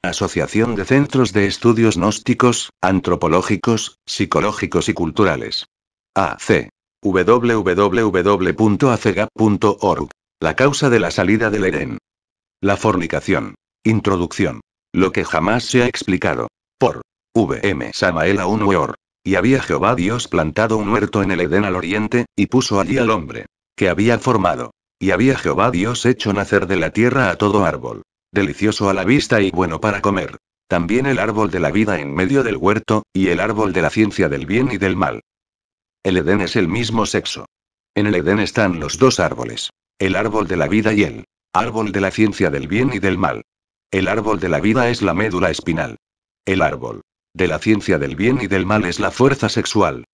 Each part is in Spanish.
Asociación de Centros de Estudios Gnósticos, Antropológicos, Psicológicos y Culturales. AC. www.acegap.org. La causa de la salida del Edén. La fornicación. Introducción. Lo que jamás se ha explicado. Por V.M. Samael Aun Weor. Y había Jehová Dios plantado un huerto en el Edén al oriente, y puso allí al hombre, que había formado. Y había Jehová Dios hecho nacer de la tierra a todo árbol, delicioso a la vista y bueno para comer. También el árbol de la vida en medio del huerto, y el árbol de la ciencia del bien y del mal. El Edén es el mismo sexo. En el Edén están los dos árboles. El árbol de la vida y el árbol de la ciencia del bien y del mal. El árbol de la vida es la médula espinal. El árbol de la ciencia del bien y del mal es la fuerza sexual.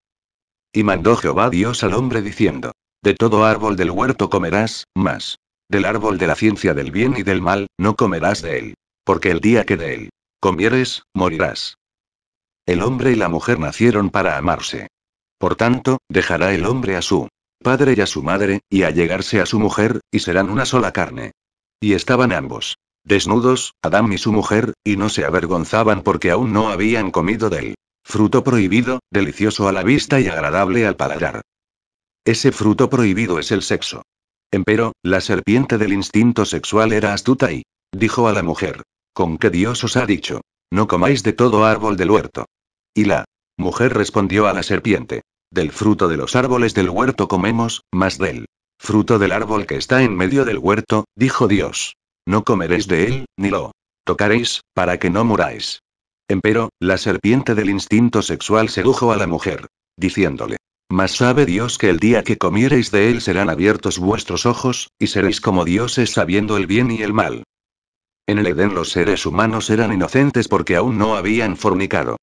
Y mandó Jehová Dios al hombre diciendo: de todo árbol del huerto comerás, mas del árbol de la ciencia del bien y del mal, no comerás de él. Porque el día que de él comieres, morirás. El hombre y la mujer nacieron para amarse. Por tanto, dejará el hombre a su padre y a su madre, y allegarse a su mujer, y serán una sola carne. Y estaban ambos desnudos, Adán y su mujer, y no se avergonzaban porque aún no habían comido del fruto prohibido, delicioso a la vista y agradable al paladar. Ese fruto prohibido es el sexo. Empero, la serpiente del instinto sexual era astuta y dijo a la mujer: ¿con qué Dios os ha dicho? No comáis de todo árbol del huerto. Y la mujer respondió a la serpiente: del fruto de los árboles del huerto comemos, mas del fruto del árbol que está en medio del huerto, dijo Dios: no comeréis de él, ni lo tocaréis, para que no muráis. Empero, la serpiente del instinto sexual sedujo a la mujer, diciéndole: mas sabe Dios que el día que comiereis de él serán abiertos vuestros ojos, y seréis como dioses sabiendo el bien y el mal. En el Edén los seres humanos eran inocentes porque aún no habían fornicado.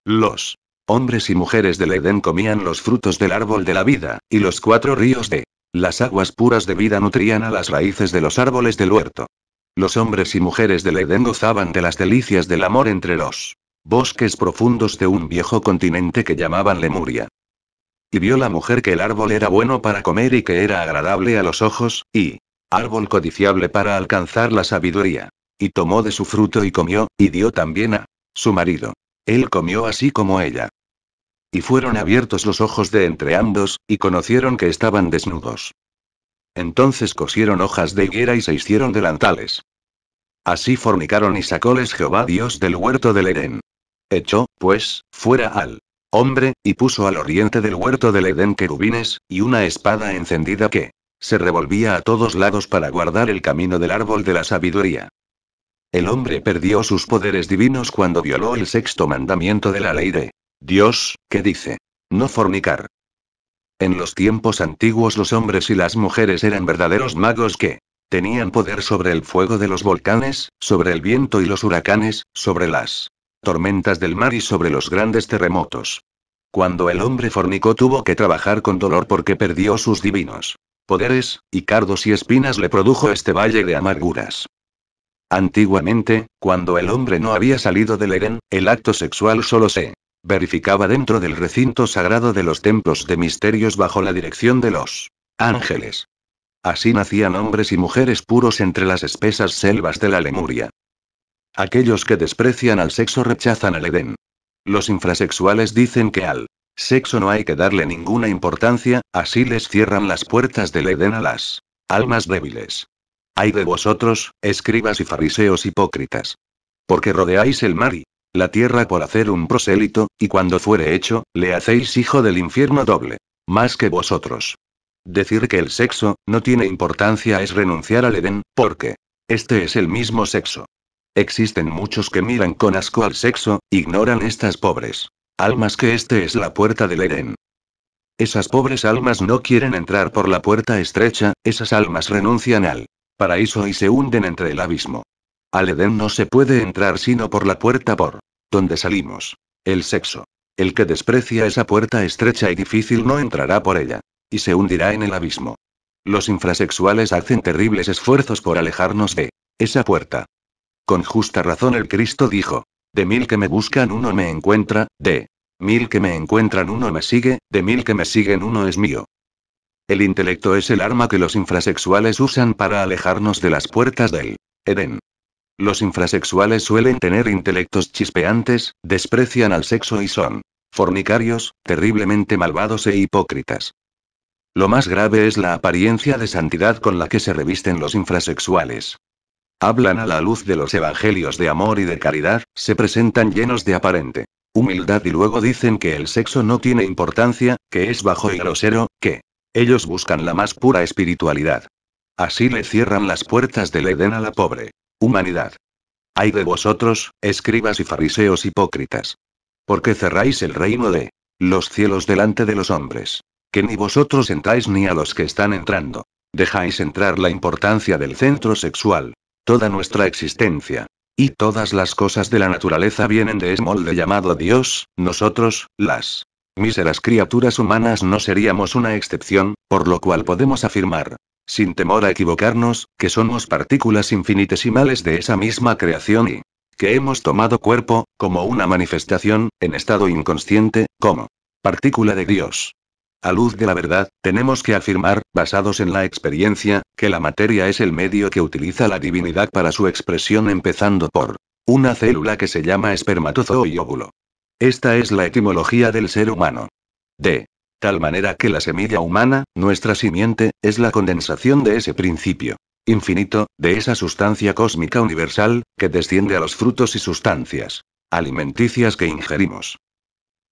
Los hombres y mujeres del Edén comían los frutos del árbol de la vida, y los 4 ríos de las aguas puras de vida nutrían a las raíces de los árboles del huerto. Los hombres y mujeres del Edén gozaban de las delicias del amor entre los bosques profundos de un viejo continente que llamaban Lemuria. Y vio la mujer que el árbol era bueno para comer y que era agradable a los ojos, y árbol codiciable para alcanzar la sabiduría. Y tomó de su fruto y comió, y dio también a su marido. Él comió así como ella. Y fueron abiertos los ojos de entre ambos, y conocieron que estaban desnudos. Entonces cosieron hojas de higuera y se hicieron delantales. Así fornicaron y sacóles Jehová Dios del huerto del Edén. Echó, pues, fuera al hombre, y puso al oriente del huerto del Edén querubines, y una espada encendida que se revolvía a todos lados para guardar el camino del árbol de la sabiduría. El hombre perdió sus poderes divinos cuando violó el 6.º mandamiento de la ley de Dios, que dice: no fornicar. En los tiempos antiguos los hombres y las mujeres eran verdaderos magos que tenían poder sobre el fuego de los volcanes, sobre el viento y los huracanes, sobre las tormentas del mar y sobre los grandes terremotos. Cuando el hombre fornicó tuvo que trabajar con dolor porque perdió sus divinos poderes, y cardos y espinas le produjo este valle de amarguras. Antiguamente, cuando el hombre no había salido del Edén, el acto sexual solo se verificaba dentro del recinto sagrado de los templos de misterios bajo la dirección de los ángeles. Así nacían hombres y mujeres puros entre las espesas selvas de la Lemuria. Aquellos que desprecian al sexo rechazan al Edén. Los infrasexuales dicen que al sexo no hay que darle ninguna importancia, así les cierran las puertas del Edén a las almas débiles. Ay de vosotros, escribas y fariseos hipócritas. Porque rodeáis el mar y la tierra por hacer un prosélito, y cuando fuere hecho, le hacéis hijo del infierno doble, más que vosotros. Decir que el sexo no tiene importancia es renunciar al Edén, porque este es el mismo sexo. Existen muchos que miran con asco al sexo, ignoran estas pobres almas que este es la puerta del Edén. Esas pobres almas no quieren entrar por la puerta estrecha, esas almas renuncian al paraíso y se hunden entre el abismo. Al Edén no se puede entrar sino por la puerta por donde salimos, el sexo. El que desprecia esa puerta estrecha y difícil no entrará por ella, y se hundirá en el abismo. Los infrasexuales hacen terribles esfuerzos por alejarnos de esa puerta. Con justa razón el Cristo dijo: de 1000 que me buscan uno me encuentra, de 1000 que me encuentran uno me sigue, de 1000 que me siguen uno es mío. El intelecto es el arma que los infrasexuales usan para alejarnos de las puertas del Edén. Los infrasexuales suelen tener intelectos chispeantes, desprecian al sexo y son fornicarios, terriblemente malvados e hipócritas. Lo más grave es la apariencia de santidad con la que se revisten los infrasexuales. Hablan a la luz de los evangelios de amor y de caridad, se presentan llenos de aparente humildad y luego dicen que el sexo no tiene importancia, que es bajo y grosero, que ellos buscan la más pura espiritualidad. Así le cierran las puertas del Edén a la pobre humanidad. Ay de vosotros, escribas y fariseos hipócritas. ¿Por qué cerráis el reino de los cielos delante de los hombres? Que ni vosotros entráis ni a los que están entrando. Dejáis entrar la importancia del centro sexual. Toda nuestra existencia y todas las cosas de la naturaleza vienen de ese molde llamado Dios, nosotros, las míseras criaturas humanas no seríamos una excepción, por lo cual podemos afirmar, sin temor a equivocarnos, que somos partículas infinitesimales de esa misma creación y que hemos tomado cuerpo, como una manifestación, en estado inconsciente, como partícula de Dios. A luz de la verdad, tenemos que afirmar, basados en la experiencia, que la materia es el medio que utiliza la divinidad para su expresión empezando por una célula que se llama espermatozoo y óvulo. Esta es la etimología del ser humano. De tal manera que la semilla humana, nuestra simiente, es la condensación de ese principio infinito, de esa sustancia cósmica universal, que desciende a los frutos y sustancias alimenticias que ingerimos.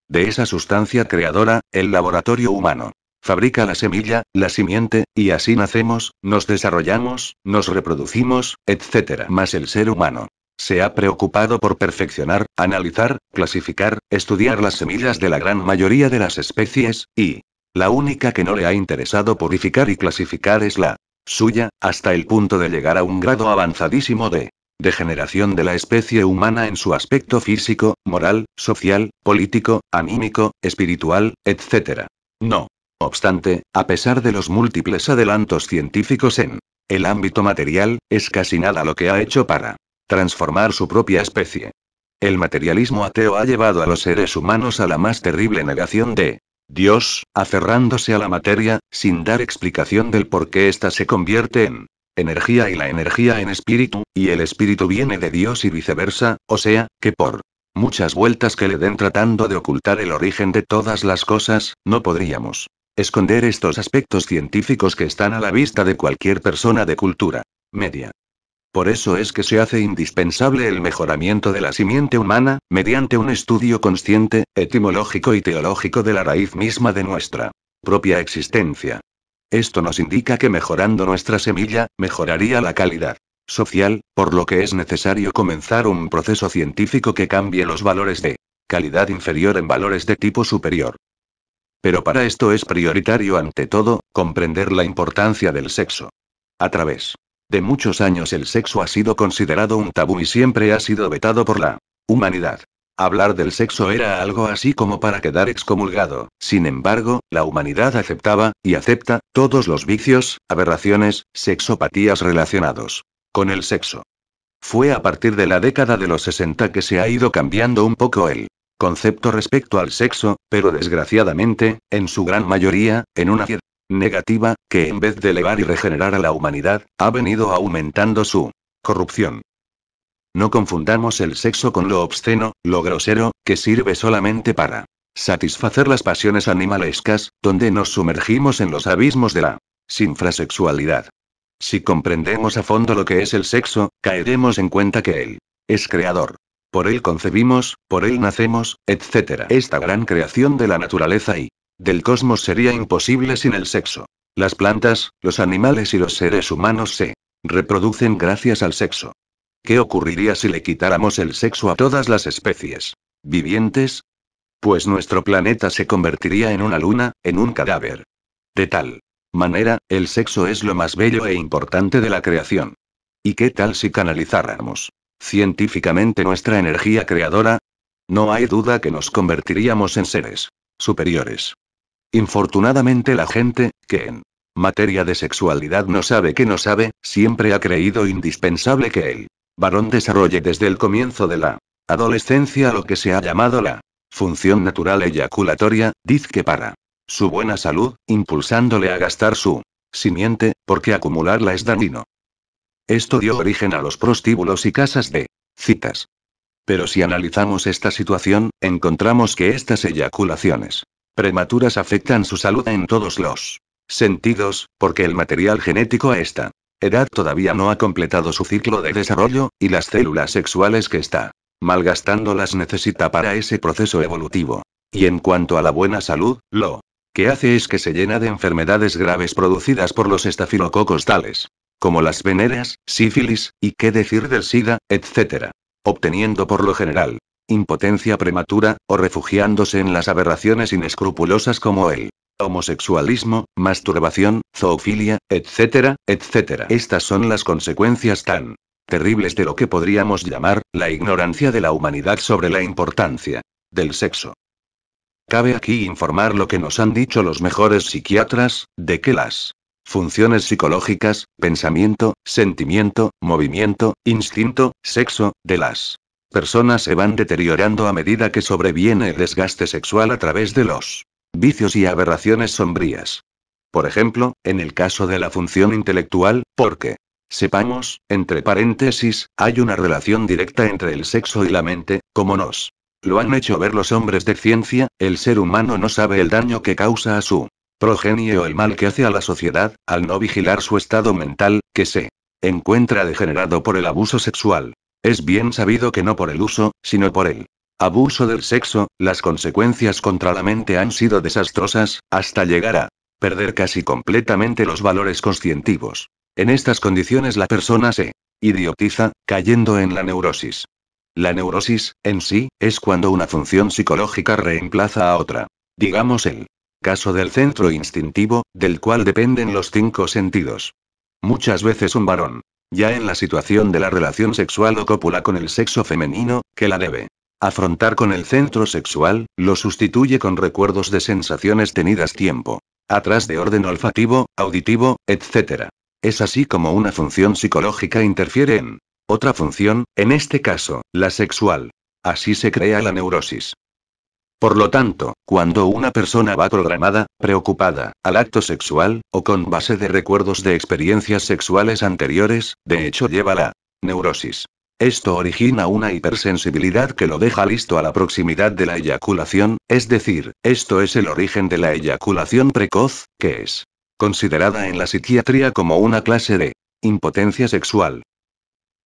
De esa sustancia creadora, el laboratorio humano fabrica la semilla, la simiente, y así nacemos, nos desarrollamos, nos reproducimos, etc. Mas el ser humano se ha preocupado por perfeccionar, analizar, clasificar, estudiar las semillas de la gran mayoría de las especies, y la única que no le ha interesado purificar y clasificar es la suya, hasta el punto de llegar a un grado avanzadísimo de degeneración de la especie humana en su aspecto físico, moral, social, político, anímico, espiritual, etc. No obstante, a pesar de los múltiples adelantos científicos en el ámbito material, es casi nada lo que ha hecho para transformar su propia especie. El materialismo ateo ha llevado a los seres humanos a la más terrible negación de Dios, aferrándose a la materia, sin dar explicación del por qué ésta se convierte en energía y la energía en espíritu, y el espíritu viene de Dios y viceversa, o sea, que por muchas vueltas que le den tratando de ocultar el origen de todas las cosas, no podríamos esconder estos aspectos científicos que están a la vista de cualquier persona de cultura media. Por eso es que se hace indispensable el mejoramiento de la simiente humana, mediante un estudio consciente, etimológico y teológico de la raíz misma de nuestra propia existencia. Esto nos indica que mejorando nuestra semilla, mejoraría la calidad social, por lo que es necesario comenzar un proceso científico que cambie los valores de calidad inferior en valores de tipo superior. Pero para esto es prioritario ante todo, comprender la importancia del sexo. A través de muchos años el sexo ha sido considerado un tabú y siempre ha sido vetado por la humanidad. Hablar del sexo era algo así como para quedar excomulgado. Sin embargo, la humanidad aceptaba, y acepta, todos los vicios, aberraciones, sexopatías relacionados con el sexo. Fue a partir de la década de los 60 que se ha ido cambiando un poco el concepto respecto al sexo, pero desgraciadamente, en su gran mayoría, en una negativa, que en vez de elevar y regenerar a la humanidad, ha venido aumentando su corrupción. No confundamos el sexo con lo obsceno, lo grosero, que sirve solamente para satisfacer las pasiones animalescas, donde nos sumergimos en los abismos de la infrasexualidad. Si comprendemos a fondo lo que es el sexo, caeremos en cuenta que él es creador. Por él concebimos, por él nacemos, etc. Esta gran creación de la naturaleza y del cosmos sería imposible sin el sexo. Las plantas, los animales y los seres humanos se reproducen gracias al sexo. ¿Qué ocurriría si le quitáramos el sexo a todas las especies vivientes? Pues nuestro planeta se convertiría en una luna, en un cadáver. De tal manera, el sexo es lo más bello e importante de la creación. ¿Y qué tal si canalizáramos científicamente nuestra energía creadora? No hay duda que nos convertiríamos en seres superiores. Infortunadamente la gente, que en materia de sexualidad no sabe que no sabe, siempre ha creído indispensable que el varón desarrolle desde el comienzo de la adolescencia lo que se ha llamado la función natural eyaculatoria, diz que para su buena salud, impulsándole a gastar su simiente, porque acumularla es dañino. Esto dio origen a los prostíbulos y casas de citas. Pero si analizamos esta situación, encontramos que estas eyaculaciones prematuras afectan su salud en todos los sentidos, porque el material genético a esta edad todavía no ha completado su ciclo de desarrollo, y las células sexuales que está malgastando las necesita para ese proceso evolutivo. Y en cuanto a la buena salud, lo que hace es que se llena de enfermedades graves producidas por los estafilococos tales como las venéreas, sífilis, y qué decir del SIDA, etc. Obteniendo por lo general impotencia prematura, o refugiándose en las aberraciones inescrupulosas como el homosexualismo, masturbación, zoofilia, etcétera, etcétera. Estas son las consecuencias tan terribles de lo que podríamos llamar la ignorancia de la humanidad sobre la importancia del sexo. Cabe aquí informar lo que nos han dicho los mejores psiquiatras, de que las funciones psicológicas, pensamiento, sentimiento, movimiento, instinto, sexo, de las personas se van deteriorando a medida que sobreviene el desgaste sexual a través de los vicios y aberraciones sombrías. Por ejemplo, en el caso de la función intelectual, porque sepamos, entre paréntesis, hay una relación directa entre el sexo y la mente, como nos lo han hecho ver los hombres de ciencia, el ser humano no sabe el daño que causa a su progenie o el mal que hace a la sociedad, al no vigilar su estado mental, que se encuentra degenerado por el abuso sexual. Es bien sabido que no por el uso, sino por el abuso del sexo, las consecuencias contra la mente han sido desastrosas, hasta llegar a perder casi completamente los valores conscientivos. En estas condiciones la persona se idiotiza, cayendo en la neurosis. La neurosis, en sí, es cuando una función psicológica reemplaza a otra. Digamos el caso del centro instintivo, del cual dependen los 5 sentidos. Muchas veces un varón, ya en la situación de la relación sexual o cópula con el sexo femenino, que la debe afrontar con el centro sexual, lo sustituye con recuerdos de sensaciones tenidas tiempo atrás de orden olfativo, auditivo, etc. Es así como una función psicológica interfiere en otra función, en este caso, la sexual. Así se crea la neurosis. Por lo tanto, cuando una persona va programada, preocupada, al acto sexual, o con base de recuerdos de experiencias sexuales anteriores, de hecho lleva la neurosis. Esto origina una hipersensibilidad que lo deja listo a la proximidad de la eyaculación, es decir, esto es el origen de la eyaculación precoz, que es considerada en la psiquiatría como una clase de impotencia sexual.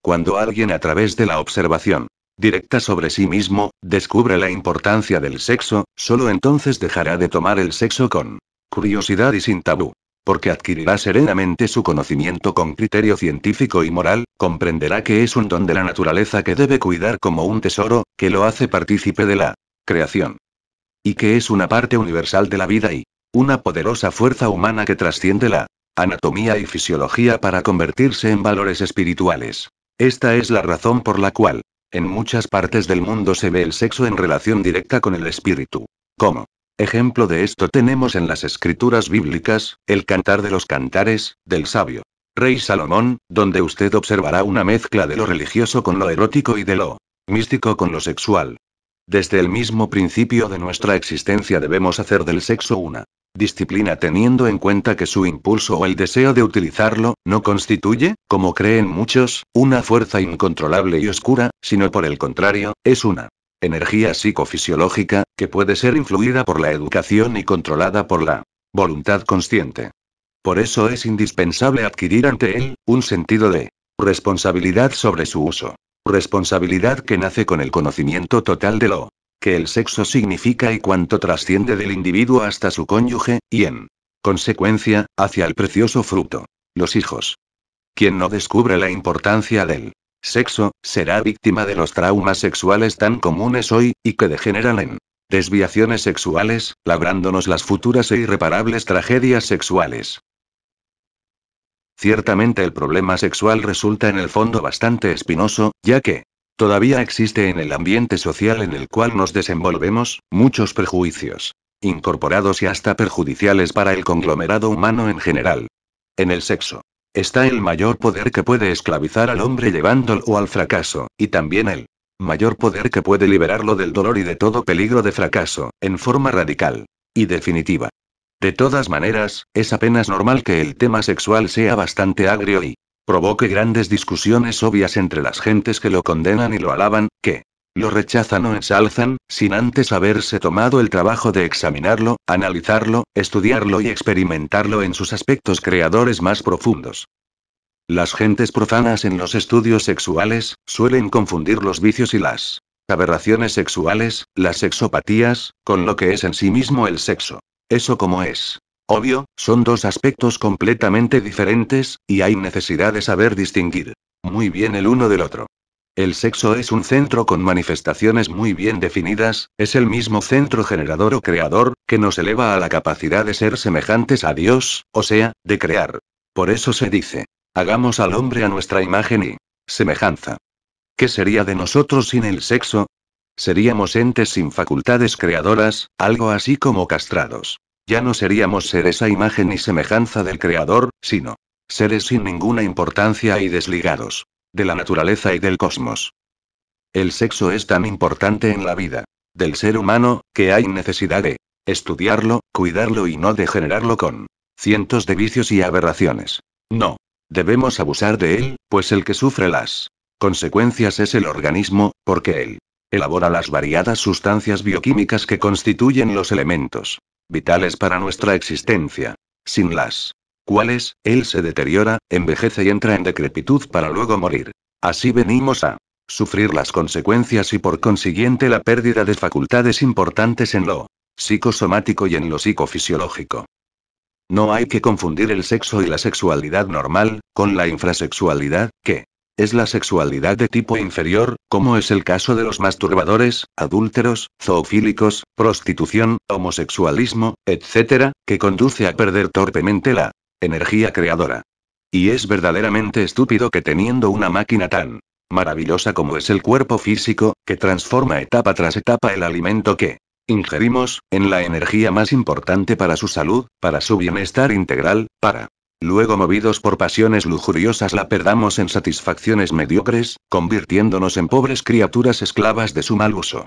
Cuando alguien a través de la observación directa sobre sí mismo, descubre la importancia del sexo, solo entonces dejará de tomar el sexo con curiosidad y sin tabú. Porque adquirirá serenamente su conocimiento con criterio científico y moral, comprenderá que es un don de la naturaleza que debe cuidar como un tesoro, que lo hace partícipe de la creación. Y que es una parte universal de la vida y una poderosa fuerza humana que trasciende la anatomía y fisiología para convertirse en valores espirituales. Esta es la razón por la cual, en muchas partes del mundo se ve el sexo en relación directa con el espíritu. Como ejemplo de esto tenemos en las escrituras bíblicas, el Cantar de los Cantares, del sabio Rey Salomón, donde usted observará una mezcla de lo religioso con lo erótico y de lo místico con lo sexual. Desde el mismo principio de nuestra existencia debemos hacer del sexo una disciplina teniendo en cuenta que su impulso o el deseo de utilizarlo, no constituye, como creen muchos, una fuerza incontrolable y oscura, sino por el contrario, es una energía psicofisiológica, que puede ser influida por la educación y controlada por la voluntad consciente. Por eso es indispensable adquirir ante él un sentido de responsabilidad sobre su uso. Responsabilidad que nace con el conocimiento total de lo que el sexo significa y cuánto trasciende del individuo hasta su cónyuge, y en consecuencia, hacia el precioso fruto, los hijos. Quien no descubre la importancia del sexo, será víctima de los traumas sexuales tan comunes hoy, y que degeneran en desviaciones sexuales, labrándonos las futuras e irreparables tragedias sexuales. Ciertamente el problema sexual resulta en el fondo bastante espinoso, ya que todavía existe en el ambiente social en el cual nos desenvolvemos, muchos prejuicios incorporados y hasta perjudiciales para el conglomerado humano en general. En el sexo está el mayor poder que puede esclavizar al hombre llevándolo al fracaso, y también el mayor poder que puede liberarlo del dolor y de todo peligro de fracaso, en forma radical y definitiva. De todas maneras, es apenas normal que el tema sexual sea bastante agrio y provoque grandes discusiones obvias entre las gentes que lo condenan y lo alaban, que lo rechazan o ensalzan, sin antes haberse tomado el trabajo de examinarlo, analizarlo, estudiarlo y experimentarlo en sus aspectos creadores más profundos. Las gentes profanas en los estudios sexuales, suelen confundir los vicios y las aberraciones sexuales, las sexopatías, con lo que es en sí mismo el sexo. Eso, como es obvio, son dos aspectos completamente diferentes, y hay necesidad de saber distinguir muy bien el uno del otro. El sexo es un centro con manifestaciones muy bien definidas, es el mismo centro generador o creador, que nos eleva a la capacidad de ser semejantes a Dios, o sea, de crear. Por eso se dice, hagamos al hombre a nuestra imagen y semejanza. ¿Qué sería de nosotros sin el sexo? Seríamos entes sin facultades creadoras, algo así como castrados. Ya no seríamos seres a imagen y semejanza del Creador, sino seres sin ninguna importancia y desligados de la naturaleza y del cosmos. El sexo es tan importante en la vida del ser humano, que hay necesidad de estudiarlo, cuidarlo y no degenerarlo con cientos de vicios y aberraciones. No debemos abusar de él, pues el que sufre las consecuencias es el organismo, porque él elabora las variadas sustancias bioquímicas que constituyen los elementos vitales para nuestra existencia, sin las cuales, él se deteriora, envejece y entra en decrepitud para luego morir. Así venimos a sufrir las consecuencias y por consiguiente la pérdida de facultades importantes en lo psicosomático y en lo psicofisiológico. No hay que confundir el sexo y la sexualidad normal, con la infrasexualidad, que es la sexualidad de tipo inferior, como es el caso de los masturbadores, adúlteros, zoofílicos, prostitución, homosexualismo, etc., que conduce a perder torpemente la energía creadora. Y es verdaderamente estúpido que teniendo una máquina tan maravillosa como es el cuerpo físico, que transforma etapa tras etapa el alimento que ingerimos, en la energía más importante para su salud, para su bienestar integral, para luego, movidos por pasiones lujuriosas, la perdamos en satisfacciones mediocres, convirtiéndonos en pobres criaturas esclavas de su mal uso.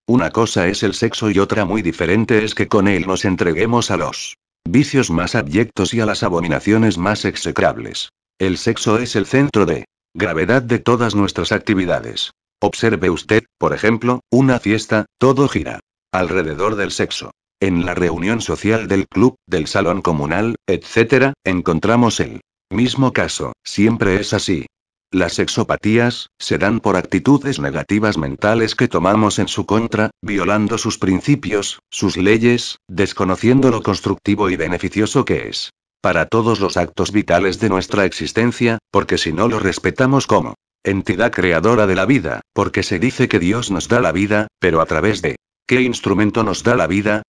Una cosa es el sexo y otra muy diferente es que con él nos entreguemos a los vicios más abyectos y a las abominaciones más execrables. El sexo es el centro de gravedad de todas nuestras actividades. Observe usted, por ejemplo, una fiesta, todo gira alrededor del sexo. En la reunión social del club, del salón comunal, etc., encontramos el mismo caso, siempre es así. Las sexopatías se dan por actitudes negativas mentales que tomamos en su contra, violando sus principios, sus leyes, desconociendo lo constructivo y beneficioso que es para todos los actos vitales de nuestra existencia, porque si no lo respetamos como entidad creadora de la vida, porque se dice que Dios nos da la vida, pero ¿a través de qué instrumento nos da la vida?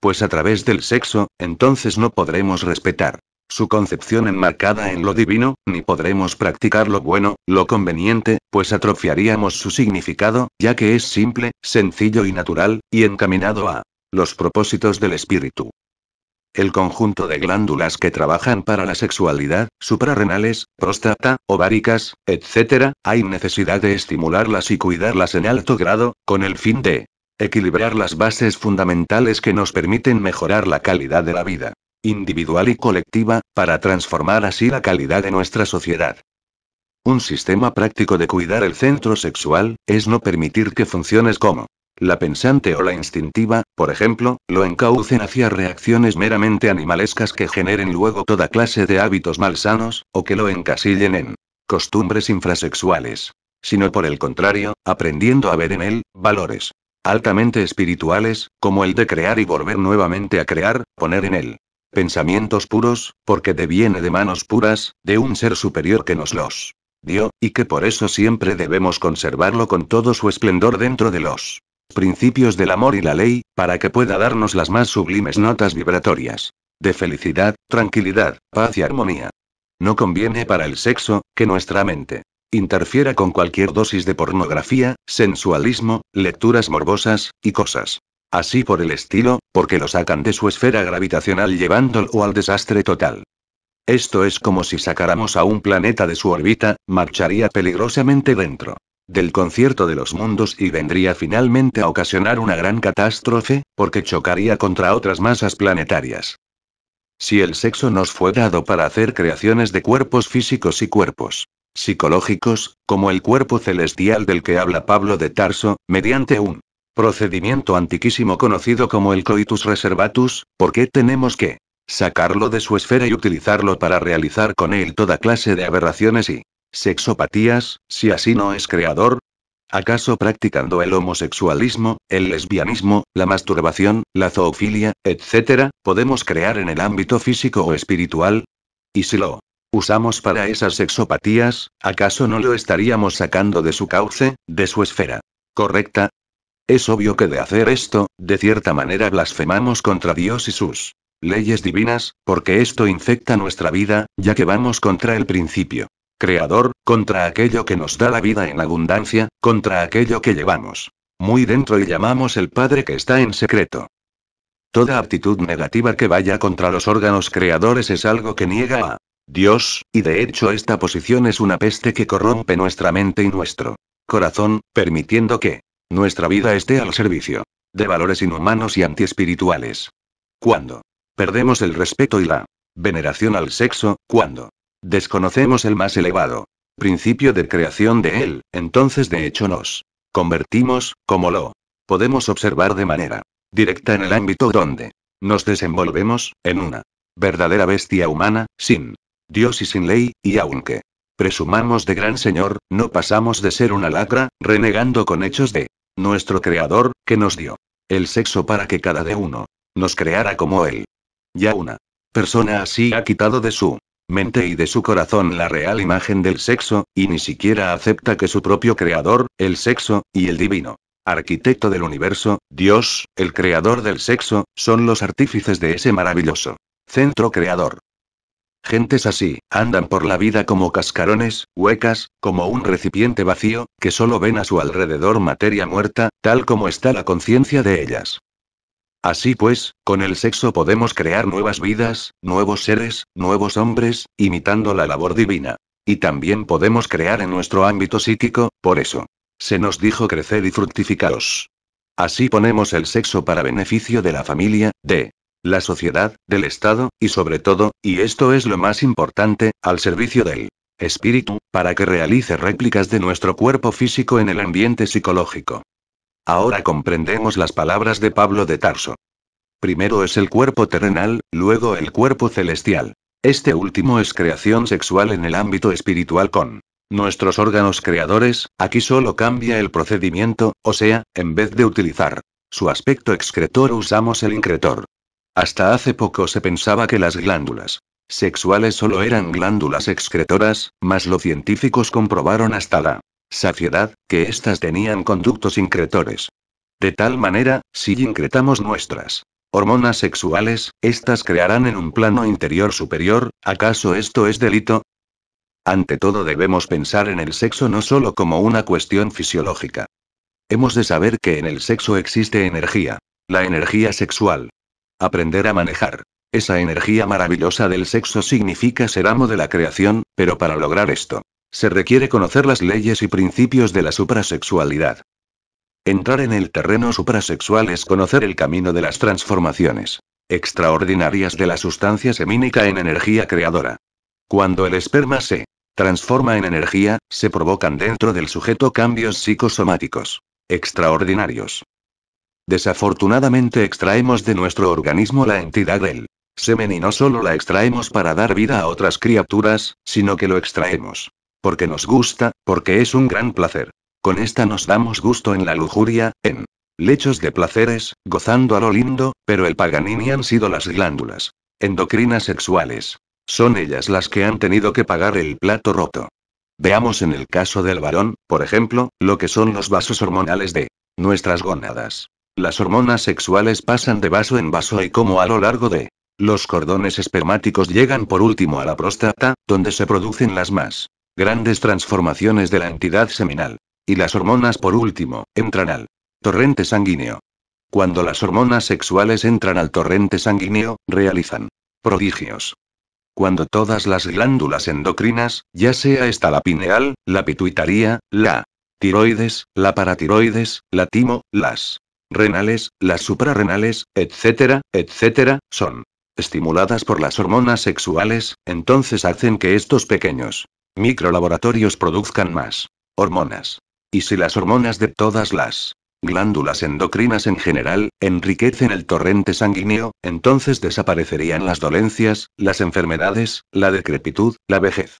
Pues a través del sexo, entonces no podremos respetar su concepción enmarcada en lo divino, ni podremos practicar lo bueno, lo conveniente, pues atrofiaríamos su significado, ya que es simple, sencillo y natural, y encaminado a los propósitos del espíritu. El conjunto de glándulas que trabajan para la sexualidad, suprarrenales, próstata, ováricas, etc., hay necesidad de estimularlas y cuidarlas en alto grado, con el fin de equilibrar las bases fundamentales que nos permiten mejorar la calidad de la vida individual y colectiva, para transformar así la calidad de nuestra sociedad. Un sistema práctico de cuidar el centro sexual, es no permitir que funciones como la pensante o la instintiva, por ejemplo, lo encaucen hacia reacciones meramente animalescas que generen luego toda clase de hábitos malsanos, o que lo encasillen en costumbres infrasexuales. Sino por el contrario, aprendiendo a ver en él valores altamente espirituales, como el de crear y volver nuevamente a crear, poner en él pensamientos puros, porque deviene de manos puras, de un ser superior que nos los dio, y que por eso siempre debemos conservarlo con todo su esplendor dentro de los principios del amor y la ley, para que pueda darnos las más sublimes notas vibratorias de felicidad, tranquilidad, paz y armonía. No conviene para el sexo, que nuestra mente interfiera con cualquier dosis de pornografía, sensualismo, lecturas morbosas, y cosas así por el estilo, porque lo sacan de su esfera gravitacional llevándolo al desastre total. Esto es como si sacáramos a un planeta de su órbita, marcharía peligrosamente dentro del concierto de los mundos y vendría finalmente a ocasionar una gran catástrofe, porque chocaría contra otras masas planetarias. Si el sexo nos fue dado para hacer creaciones de cuerpos físicos y cuerpos psicológicos, como el cuerpo celestial del que habla Pablo de Tarso, mediante un procedimiento antiquísimo conocido como el coitus reservatus, ¿por qué tenemos que sacarlo de su esfera y utilizarlo para realizar con él toda clase de aberraciones y sexopatías, si así no es creador? ¿Acaso practicando el homosexualismo, el lesbianismo, la masturbación, la zoofilia, etc., podemos crear en el ámbito físico o espiritual? ¿Y si lo usamos para esas sexopatías, acaso no lo estaríamos sacando de su cauce, de su esfera correcta? Es obvio que de hacer esto, de cierta manera blasfemamos contra Dios y sus leyes divinas, porque esto infecta nuestra vida, ya que vamos contra el principio creador, contra aquello que nos da la vida en abundancia, contra aquello que llevamos muy dentro y llamamos el Padre que está en secreto. Toda actitud negativa que vaya contra los órganos creadores es algo que niega a Dios, y de hecho esta posición es una peste que corrompe nuestra mente y nuestro corazón, permitiendo que nuestra vida esté al servicio de valores inhumanos y antiespirituales. Cuando perdemos el respeto y la veneración al sexo, cuando desconocemos el más elevado principio de creación de él, entonces de hecho nos convertimos, como lo podemos observar de manera directa en el ámbito donde nos desenvolvemos, en una verdadera bestia humana, sin Dios y sin ley, y aunque presumamos de gran señor, no pasamos de ser una lacra, renegando con hechos de nuestro Creador, que nos dio el sexo para que cada de uno nos creara como él. Ya una persona así ha quitado de su mente y de su corazón la real imagen del sexo, y ni siquiera acepta que su propio Creador, el sexo, y el divino arquitecto del universo, Dios, el creador del sexo, son los artífices de ese maravilloso centro creador. Gentes así, andan por la vida como cascarones, huecas, como un recipiente vacío, que solo ven a su alrededor materia muerta, tal como está la conciencia de ellas. Así pues, con el sexo podemos crear nuevas vidas, nuevos seres, nuevos hombres, imitando la labor divina. Y también podemos crear en nuestro ámbito psíquico, por eso se nos dijo crecer y fructificaos. Así ponemos el sexo para beneficio de la familia, de la sociedad, del Estado, y sobre todo, y esto es lo más importante, al servicio del espíritu, para que realice réplicas de nuestro cuerpo físico en el ambiente psicológico. Ahora comprendemos las palabras de Pablo de Tarso. Primero es el cuerpo terrenal, luego el cuerpo celestial. Este último es creación sexual en el ámbito espiritual con nuestros órganos creadores, aquí solo cambia el procedimiento, o sea, en vez de utilizar su aspecto excretor usamos el incretor. Hasta hace poco se pensaba que las glándulas sexuales solo eran glándulas excretoras, mas los científicos comprobaron hasta la saciedad, que éstas tenían conductos incretores. De tal manera, si incretamos nuestras hormonas sexuales, éstas crearán en un plano interior superior, ¿acaso esto es delito? Ante todo debemos pensar en el sexo no solo como una cuestión fisiológica. Hemos de saber que en el sexo existe energía. La energía sexual. Aprender a manejar esa energía maravillosa del sexo significa ser amo de la creación, pero para lograr esto, se requiere conocer las leyes y principios de la suprasexualidad. Entrar en el terreno suprasexual es conocer el camino de las transformaciones extraordinarias de la sustancia semínica en energía creadora. Cuando el esperma se transforma en energía, se provocan dentro del sujeto cambios psicosomáticos extraordinarios. Desafortunadamente extraemos de nuestro organismo la entidad del semen y no solo la extraemos para dar vida a otras criaturas, sino que lo extraemos porque nos gusta, porque es un gran placer. Con esta nos damos gusto en la lujuria, en lechos de placeres, gozando a lo lindo, pero el paganini han sido las glándulas endocrinas sexuales. Son ellas las que han tenido que pagar el plato roto. Veamos en el caso del varón, por ejemplo, lo que son los vasos hormonales de nuestras gónadas. Las hormonas sexuales pasan de vaso en vaso y como a lo largo de los cordones espermáticos llegan por último a la próstata, donde se producen las más grandes transformaciones de la entidad seminal. Y las hormonas por último, entran al torrente sanguíneo. Cuando las hormonas sexuales entran al torrente sanguíneo, realizan prodigios. Cuando todas las glándulas endocrinas, ya sea esta la pineal, la pituitaria, la tiroides, la paratiroides, la timo, las renales, las suprarrenales, etcétera, etcétera, son estimuladas por las hormonas sexuales, entonces hacen que estos pequeños microlaboratorios produzcan más hormonas. Y si las hormonas de todas las glándulas endocrinas en general enriquecen el torrente sanguíneo, entonces desaparecerían las dolencias, las enfermedades, la decrepitud, la vejez.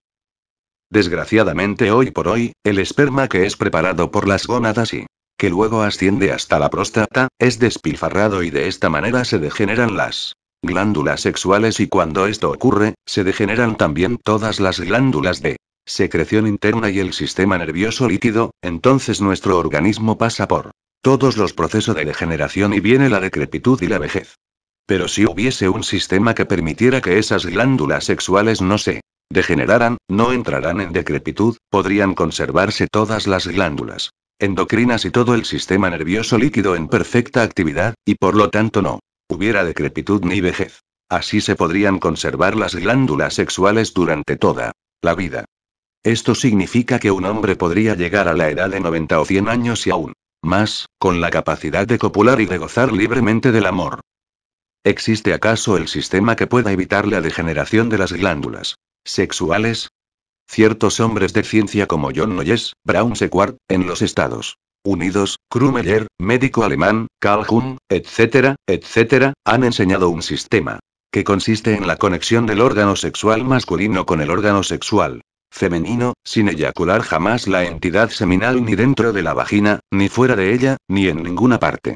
Desgraciadamente hoy por hoy, el esperma que es preparado por las gónadas y que luego asciende hasta la próstata, es despilfarrado y de esta manera se degeneran las glándulas sexuales y cuando esto ocurre, se degeneran también todas las glándulas de secreción interna y el sistema nervioso líquido, entonces nuestro organismo pasa por todos los procesos de degeneración y viene la decrepitud y la vejez. Pero si hubiese un sistema que permitiera que esas glándulas sexuales no se degeneraran, no entrarán en decrepitud, podrían conservarse todas las glándulas endocrinas y todo el sistema nervioso líquido en perfecta actividad, y por lo tanto no hubiera decrepitud ni vejez. Así se podrían conservar las glándulas sexuales durante toda la vida. Esto significa que un hombre podría llegar a la edad de 90 o 100 años y aún más, con la capacidad de copular y de gozar libremente del amor. ¿Existe acaso el sistema que pueda evitar la degeneración de las glándulas sexuales? Ciertos hombres de ciencia como John Noyes, Brown Sequard, en los Estados Unidos, Krummeyer, médico alemán, Carl Jung, etcétera, han enseñado un sistema que consiste en la conexión del órgano sexual masculino con el órgano sexual femenino, sin eyacular jamás la entidad seminal ni dentro de la vagina, ni fuera de ella, ni en ninguna parte.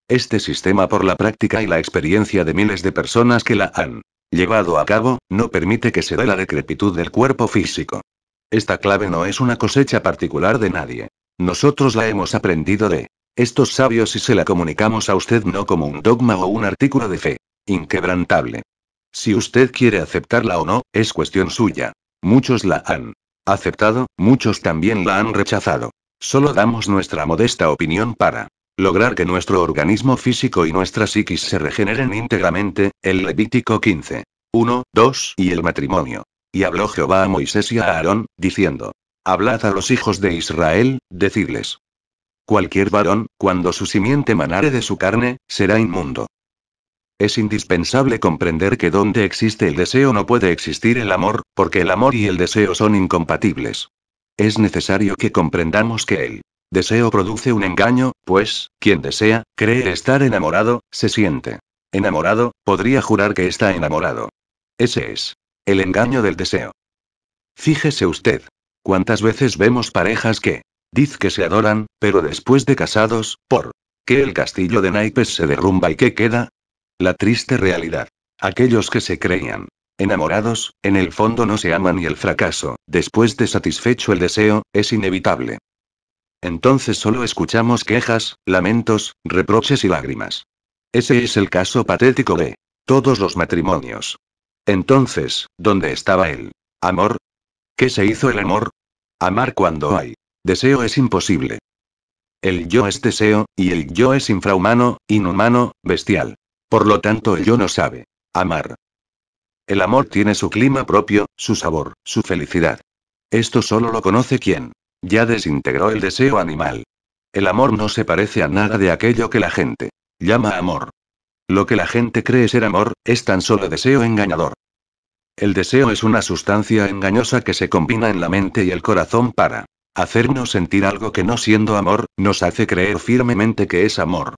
Este sistema, por la práctica y la experiencia de miles de personas que la han llevado a cabo, no permite que se dé la decrepitud del cuerpo físico. Esta clave no es una cosecha particular de nadie. Nosotros la hemos aprendido de estos sabios y se la comunicamos a usted no como un dogma o un artículo de fe inquebrantable. Si usted quiere aceptarla o no, es cuestión suya. Muchos la han aceptado, muchos también la han rechazado. Solo damos nuestra modesta opinión para lograr que nuestro organismo físico y nuestra psiquis se regeneren íntegramente, el Levítico 15. 1, 2 y el matrimonio. Y habló Jehová a Moisés y a Aarón, diciendo: Hablad a los hijos de Israel, decidles: cualquier varón, cuando su simiente manare de su carne, será inmundo. Es indispensable comprender que donde existe el deseo no puede existir el amor, porque el amor y el deseo son incompatibles. Es necesario que comprendamos que el deseo produce un engaño, pues, quien desea, cree estar enamorado, se siente enamorado, podría jurar que está enamorado. Ese es el engaño del deseo. Fíjese usted. ¿Cuántas veces vemos parejas que dicen que se adoran, pero después de casados, ¿por qué el castillo de naipes se derrumba y qué queda? La triste realidad. Aquellos que se creían enamorados, en el fondo no se aman y el fracaso, después de satisfecho el deseo, es inevitable. Entonces solo escuchamos quejas, lamentos, reproches y lágrimas. Ese es el caso patético de todos los matrimonios. Entonces, ¿dónde estaba el amor? ¿Qué se hizo el amor? Amar cuando hay deseo es imposible. El yo es deseo, y el yo es infrahumano, inhumano, bestial. Por lo tanto el yo no sabe amar. El amor tiene su clima propio, su sabor, su felicidad. Esto solo lo conoce quien ya desintegró el deseo animal. El amor no se parece a nada de aquello que la gente llama amor. Lo que la gente cree ser amor, es tan solo deseo engañador. El deseo es una sustancia engañosa que se combina en la mente y el corazón para hacernos sentir algo que no siendo amor, nos hace creer firmemente que es amor.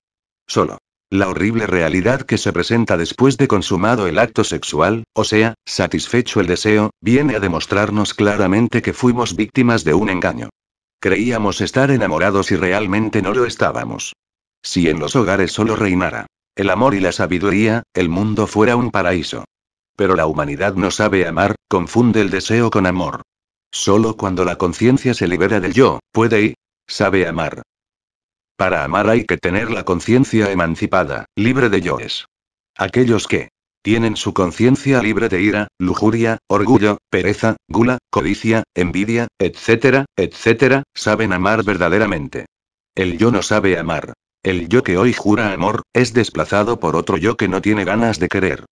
Solo la horrible realidad que se presenta después de consumado el acto sexual, o sea, satisfecho el deseo, viene a demostrarnos claramente que fuimos víctimas de un engaño. Creíamos estar enamorados y realmente no lo estábamos. Si en los hogares solo reinara el amor y la sabiduría, el mundo fuera un paraíso. Pero la humanidad no sabe amar, confunde el deseo con amor. Solo cuando la conciencia se libera del yo, puede y sabe amar. Para amar hay que tener la conciencia emancipada, libre de yoes. Aquellos que tienen su conciencia libre de ira, lujuria, orgullo, pereza, gula, codicia, envidia, etcétera, saben amar verdaderamente. El yo no sabe amar. El yo que hoy jura amor, es desplazado por otro yo que no tiene ganas de querer.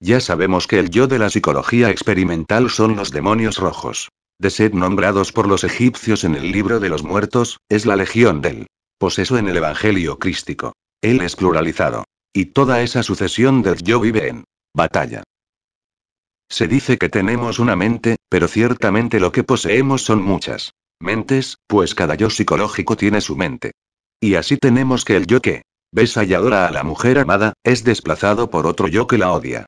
Ya sabemos que el yo de la psicología experimental son los demonios rojos. De ser nombrados por los egipcios en el libro de los muertos, es la legión del poseso en el evangelio crístico. Él es pluralizado. Y toda esa sucesión del yo vive en batalla. Se dice que tenemos una mente, pero ciertamente lo que poseemos son muchas mentes, pues cada yo psicológico tiene su mente. Y así tenemos que el yo que besa y adora a la mujer amada, es desplazado por otro yo que la odia.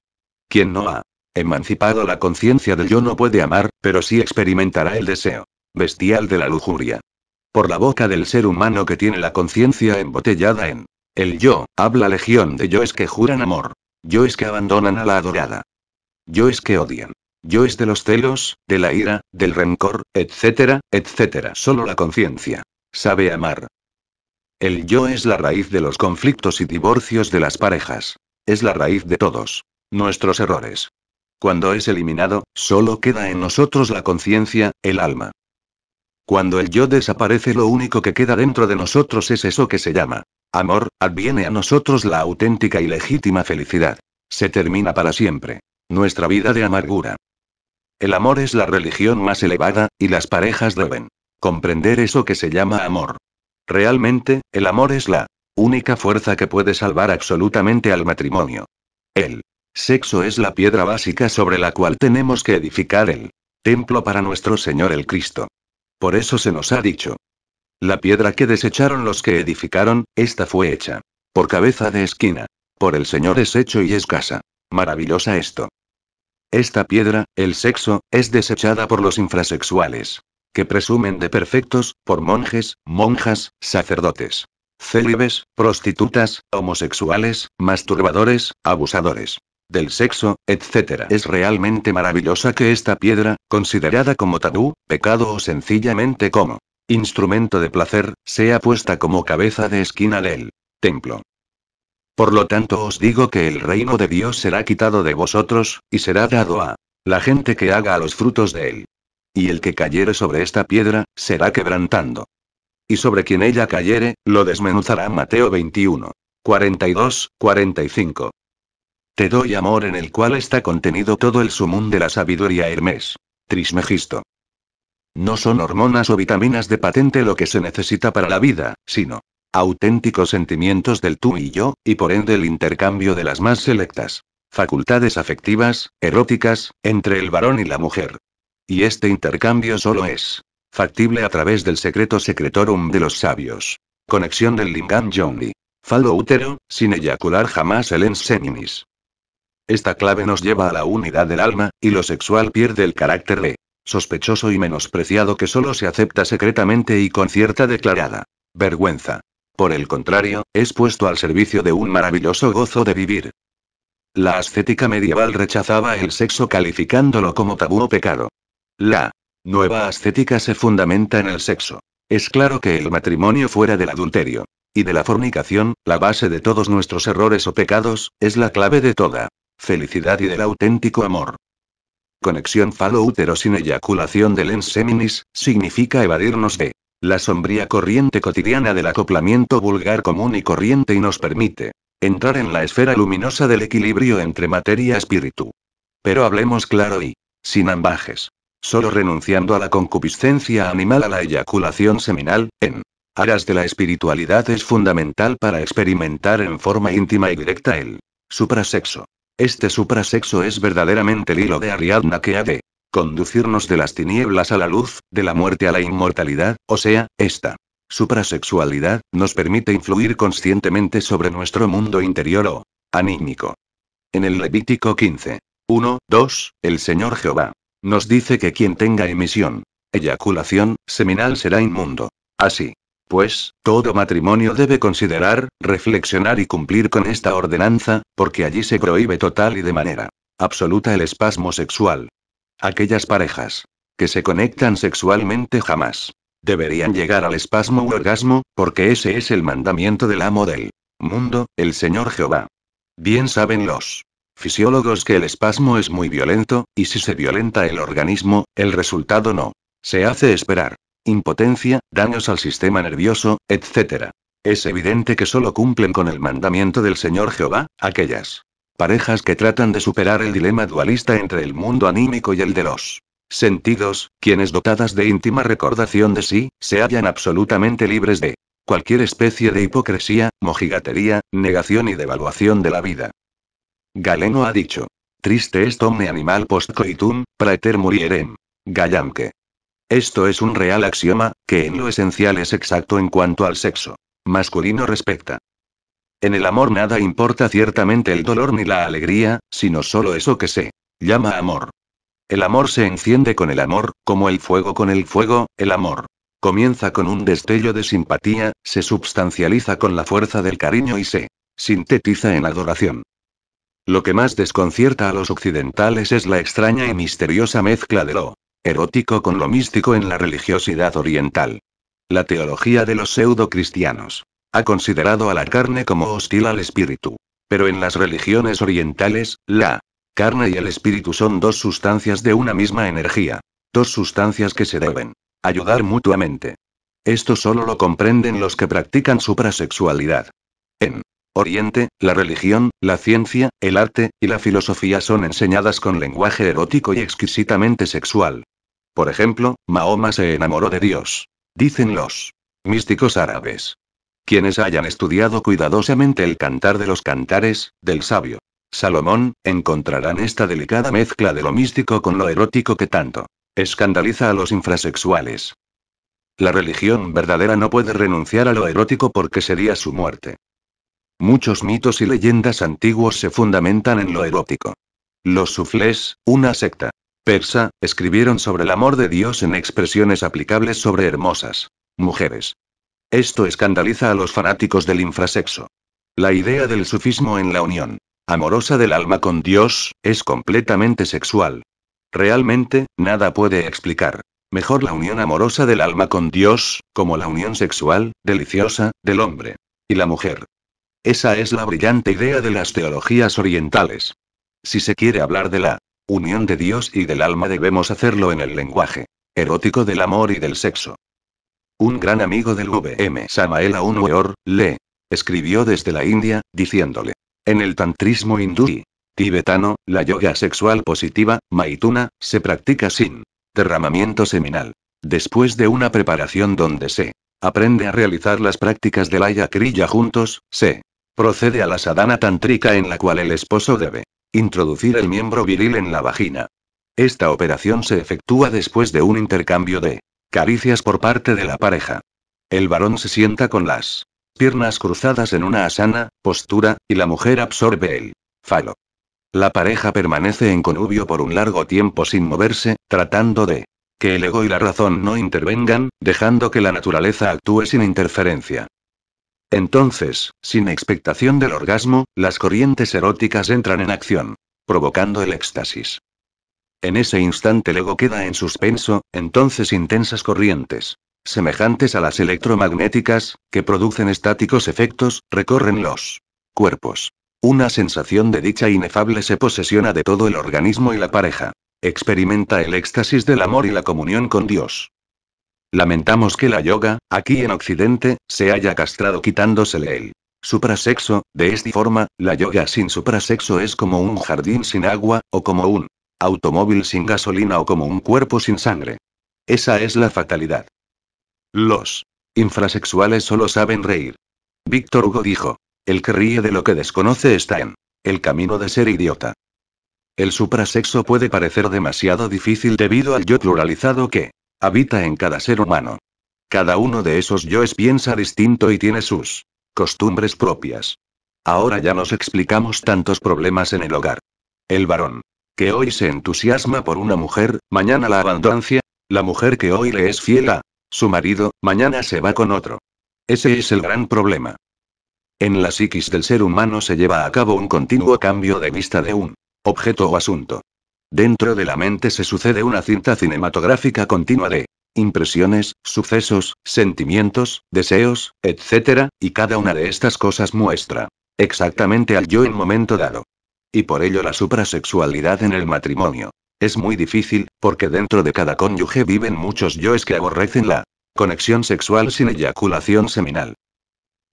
Quien no ha emancipado la conciencia del yo no puede amar, pero sí experimentará el deseo bestial de la lujuria. Por la boca del ser humano que tiene la conciencia embotellada en el yo, habla legión de yoes que juran amor. Yoes que abandonan a la adorada. Yoes que odian. Yoes de los celos, de la ira, del rencor, etcétera, etcétera. Solo la conciencia sabe amar. El yo es la raíz de los conflictos y divorcios de las parejas. Es la raíz de todos nuestros errores. Cuando es eliminado, solo queda en nosotros la conciencia, el alma. Cuando el yo desaparece, lo único que queda dentro de nosotros es eso que se llama amor, adviene a nosotros la auténtica y legítima felicidad. Se termina para siempre nuestra vida de amargura. El amor es la religión más elevada, y las parejas deben comprender eso que se llama amor. Realmente, el amor es la única fuerza que puede salvar absolutamente al matrimonio. El sexo es la piedra básica sobre la cual tenemos que edificar el templo para nuestro Señor el Cristo. Por eso se nos ha dicho: la piedra que desecharon los que edificaron, esta fue hecha por cabeza de esquina. Por el Señor es hecho y es casa. Maravillosa esto. Esta piedra, el sexo, es desechada por los infrasexuales, que presumen de perfectos, por monjes, monjas, sacerdotes, célibes, prostitutas, homosexuales, masturbadores, abusadores del sexo, etc. Es realmente maravillosa que esta piedra, considerada como tabú, pecado o sencillamente como instrumento de placer, sea puesta como cabeza de esquina del templo. Por lo tanto os digo que el reino de Dios será quitado de vosotros, y será dado a la gente que haga a los frutos de él. Y el que cayere sobre esta piedra, será quebrantando. Y sobre quien ella cayere, lo desmenuzará. Mateo 21. 42, 45. Te doy amor, en el cual está contenido todo el sumum de la sabiduría. Hermes Trismegisto. No son hormonas o vitaminas de patente lo que se necesita para la vida, sino auténticos sentimientos del tú y yo, y por ende el intercambio de las más selectas facultades afectivas, eróticas, entre el varón y la mujer. Y este intercambio solo es factible a través del secreto secretorum de los sabios. Conexión del lingam yoni. Falo útero, sin eyacular jamás el ens seminis. Esta clave nos lleva a la unidad del alma, y lo sexual pierde el carácter de sospechoso y menospreciado que solo se acepta secretamente y con cierta declarada vergüenza. Por el contrario, es puesto al servicio de un maravilloso gozo de vivir. La ascética medieval rechazaba el sexo calificándolo como tabú o pecado. La nueva ascética se fundamenta en el sexo. Es claro que el matrimonio fuera del adulterio y de la fornicación, la base de todos nuestros errores o pecados, es la clave de toda felicidad y del auténtico amor. Conexión falo-útero sin eyaculación del ens seminis, significa evadirnos de la sombría corriente cotidiana del acoplamiento vulgar común y corriente y nos permite entrar en la esfera luminosa del equilibrio entre materia y espíritu. Pero hablemos claro y sin ambajes. Solo renunciando a la concupiscencia animal, a la eyaculación seminal, en aras de la espiritualidad, es fundamental para experimentar en forma íntima y directa el suprasexo. Este suprasexo es verdaderamente el hilo de Ariadna que ha de conducirnos de las tinieblas a la luz, de la muerte a la inmortalidad, o sea, esta suprasexualidad nos permite influir conscientemente sobre nuestro mundo interior o anímico. En el Levítico 15. 1, 2, el Señor Jehová nos dice que quien tenga emisión, eyaculación, seminal será inmundo. Así pues, todo matrimonio debe considerar, reflexionar y cumplir con esta ordenanza, porque allí se prohíbe total y de manera absoluta el espasmo sexual. Aquellas parejas que se conectan sexualmente jamás deberían llegar al espasmo u orgasmo, porque ese es el mandamiento del amo del mundo, el Señor Jehová. Bien saben los fisiólogos que el espasmo es muy violento, y si se violenta el organismo, el resultado no se hace esperar. Impotencia, daños al sistema nervioso, etc. Es evidente que solo cumplen con el mandamiento del Señor Jehová aquellas parejas que tratan de superar el dilema dualista entre el mundo anímico y el de los sentidos, quienes dotadas de íntima recordación de sí, se hallan absolutamente libres de cualquier especie de hipocresía, mojigatería, negación y devaluación de la vida. Galeno ha dicho: triste est omne animal post coitum, praeter murierem. Gallamque. Esto es un real axioma, que en lo esencial es exacto en cuanto al sexo masculino respecta. En el amor nada importa ciertamente el dolor ni la alegría, sino solo eso que se llama amor. El amor se enciende con el amor, como el fuego con el fuego, el amor comienza con un destello de simpatía, se substancializa con la fuerza del cariño y se sintetiza en adoración. Lo que más desconcierta a los occidentales es la extraña y misteriosa mezcla de lo erótico con lo místico en la religiosidad oriental. La teología de los pseudo-cristianos ha considerado a la carne como hostil al espíritu. Pero en las religiones orientales, la carne y el espíritu son dos sustancias de una misma energía. Dos sustancias que se deben ayudar mutuamente. Esto solo lo comprenden los que practican suprasexualidad. En Oriente, la religión, la ciencia, el arte, y la filosofía son enseñadas con lenguaje erótico y exquisitamente sexual. Por ejemplo, Mahoma se enamoró de Dios, dicen los místicos árabes. Quienes hayan estudiado cuidadosamente el Cantar de los Cantares, del sabio Salomón, encontrarán esta delicada mezcla de lo místico con lo erótico que tanto escandaliza a los infrasexuales. La religión verdadera no puede renunciar a lo erótico porque sería su muerte. Muchos mitos y leyendas antiguos se fundamentan en lo erótico. Los suflés, una secta persa, escribieron sobre el amor de Dios en expresiones aplicables sobre hermosas mujeres. Esto escandaliza a los fanáticos del infrasexo. La idea del sufismo en la unión amorosa del alma con Dios es completamente sexual. Realmente, nada puede explicar mejor la unión amorosa del alma con Dios, como la unión sexual, deliciosa, del hombre y la mujer. Esa es la brillante idea de las teologías orientales. Si se quiere hablar de la unión de Dios y del alma, debemos hacerlo en el lenguaje erótico del amor y del sexo. Un gran amigo del V.M. Samael Aun Weor, le escribió desde la India, diciéndole: en el tantrismo hindú y tibetano, la yoga sexual positiva, maituna, se practica sin derramamiento seminal. Después de una preparación donde se aprende a realizar las prácticas de Laya Kriya juntos, se procede a la sadhana tántrica en la cual el esposo debe introducir el miembro viril en la vagina. Esta operación se efectúa después de un intercambio de caricias por parte de la pareja. El varón se sienta con las piernas cruzadas en una asana, postura, y la mujer absorbe el falo. La pareja permanece en connubio por un largo tiempo sin moverse, tratando de que el ego y la razón no intervengan, dejando que la naturaleza actúe sin interferencia. Entonces, sin expectación del orgasmo, las corrientes eróticas entran en acción, provocando el éxtasis. En ese instante el ego queda en suspenso, entonces intensas corrientes, semejantes a las electromagnéticas, que producen estáticos efectos, recorren los cuerpos. Una sensación de dicha inefable se posesiona de todo el organismo y la pareja experimenta el éxtasis del amor y la comunión con Dios. Lamentamos que la yoga, aquí en Occidente, se haya castrado quitándosele el suprasexo. De esta forma, la yoga sin suprasexo es como un jardín sin agua, o como un automóvil sin gasolina, o como un cuerpo sin sangre. Esa es la fatalidad. Los infrasexuales solo saben reír. Víctor Hugo dijo: el que ríe de lo que desconoce está en el camino de ser idiota. El suprasexo puede parecer demasiado difícil debido al yo pluralizado que habita en cada ser humano. Cada uno de esos yoes piensa distinto y tiene sus costumbres propias. Ahora ya nos explicamos tantos problemas en el hogar. El varón que hoy se entusiasma por una mujer, mañana la abandona. La mujer que hoy le es fiel a su marido, mañana se va con otro. Ese es el gran problema. En la psiquis del ser humano se lleva a cabo un continuo cambio de vista de un objeto o asunto. Dentro de la mente se sucede una cinta cinematográfica continua de impresiones, sucesos, sentimientos, deseos, etc., y cada una de estas cosas muestra exactamente al yo en momento dado. Y por ello la suprasexualidad en el matrimonio es muy difícil, porque dentro de cada cónyuge viven muchos yoes que aborrecen la conexión sexual sin eyaculación seminal.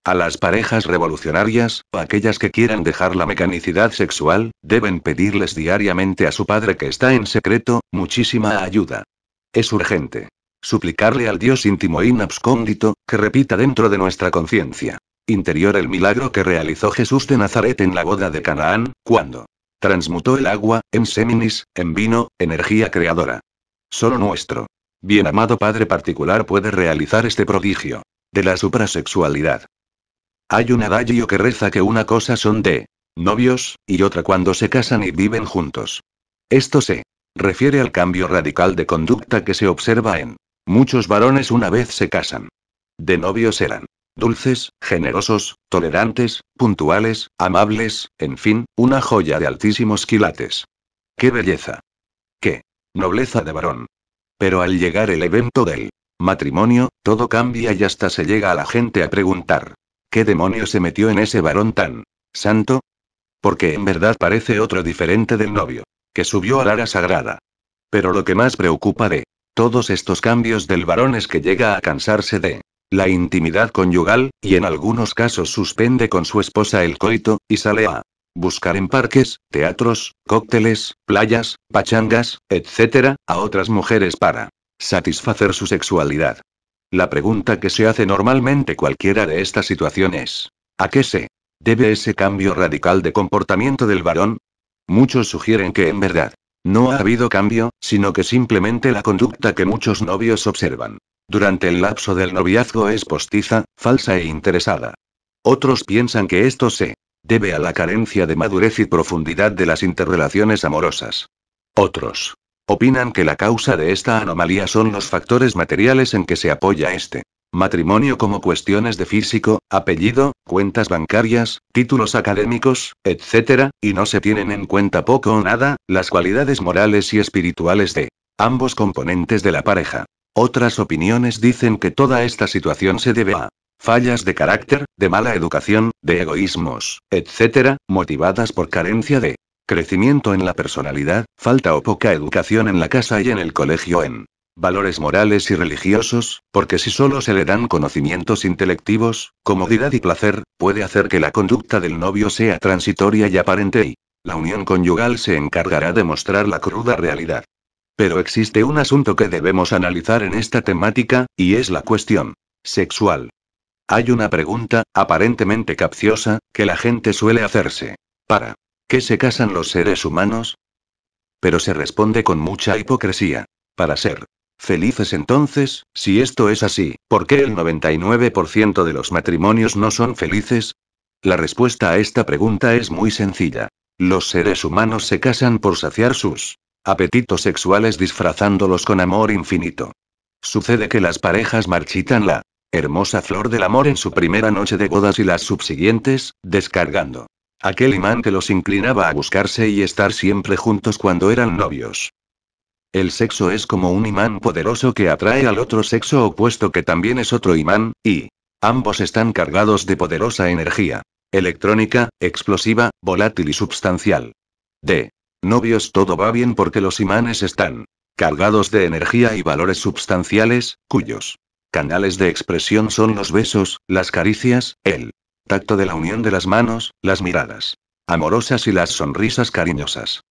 A las parejas revolucionarias, o aquellas que quieran dejar la mecanicidad sexual, deben pedirles diariamente a su padre que está en secreto, muchísima ayuda. Es urgente. Suplicarle al Dios íntimo in abscondito, que repita dentro de nuestra conciencia interior el milagro que realizó Jesús de Nazaret en la boda de Canaán, cuando transmutó el agua, en séminis, en vino, energía creadora. Solo nuestro bien amado Padre particular puede realizar este prodigio de la suprasexualidad. Hay un adagio que reza que una cosa son de novios, y otra cuando se casan y viven juntos. Esto se refiere al cambio radical de conducta que se observa en muchos varones una vez se casan. De novios eran dulces, generosos, tolerantes, puntuales, amables, en fin, una joya de altísimos quilates. ¡Qué belleza! ¡Qué nobleza de varón! Pero al llegar el evento del matrimonio, todo cambia y hasta se llega a la gente a preguntar: ¿qué demonio se metió en ese varón tan santo? Porque en verdad parece otro diferente del novio, que subió al ara sagrada. Pero lo que más preocupa de todos estos cambios del varón es que llega a cansarse de la intimidad conyugal, y en algunos casos suspende con su esposa el coito, y sale a buscar en parques, teatros, cócteles, playas, pachangas, etc., a otras mujeres para satisfacer su sexualidad. La pregunta que se hace normalmente cualquiera de estas situaciones: ¿a qué se debe ese cambio radical de comportamiento del varón? Muchos sugieren que en verdad no ha habido cambio, sino que simplemente la conducta que muchos novios observan durante el lapso del noviazgo es postiza, falsa e interesada. Otros piensan que esto se debe a la carencia de madurez y profundidad de las interrelaciones amorosas. Otros opinan que la causa de esta anomalía son los factores materiales en que se apoya este matrimonio, como cuestiones de físico, apellido, cuentas bancarias, títulos académicos, etc., y no se tienen en cuenta poco o nada las cualidades morales y espirituales de ambos componentes de la pareja. Otras opiniones dicen que toda esta situación se debe a fallas de carácter, de mala educación, de egoísmos, etc., motivadas por carencia de crecimiento en la personalidad, falta o poca educación en la casa y en el colegio en valores morales y religiosos, porque si solo se le dan conocimientos intelectivos, comodidad y placer, puede hacer que la conducta del novio sea transitoria y aparente, y la unión conyugal se encargará de mostrar la cruda realidad. Pero existe un asunto que debemos analizar en esta temática, y es la cuestión sexual. Hay una pregunta, aparentemente capciosa, que la gente suele hacerse: ¿para qué se casan los seres humanos? Pero se responde con mucha hipocresía: para ser felices. Entonces, si esto es así, ¿por qué el 99% de los matrimonios no son felices? La respuesta a esta pregunta es muy sencilla. Los seres humanos se casan por saciar sus apetitos sexuales disfrazándolos con amor infinito. Sucede que las parejas marchitan la hermosa flor del amor en su primera noche de bodas y las subsiguientes, descargando aquel imán que los inclinaba a buscarse y estar siempre juntos cuando eran novios. El sexo es como un imán poderoso que atrae al otro sexo opuesto, que también es otro imán, y ambos están cargados de poderosa energía electrónica, explosiva, volátil y substancial. De novios todo va bien porque los imanes están cargados de energía y valores substanciales, cuyos canales de expresión son los besos, las caricias, el tacto de la unión de las manos, las miradas amorosas y las sonrisas cariñosas.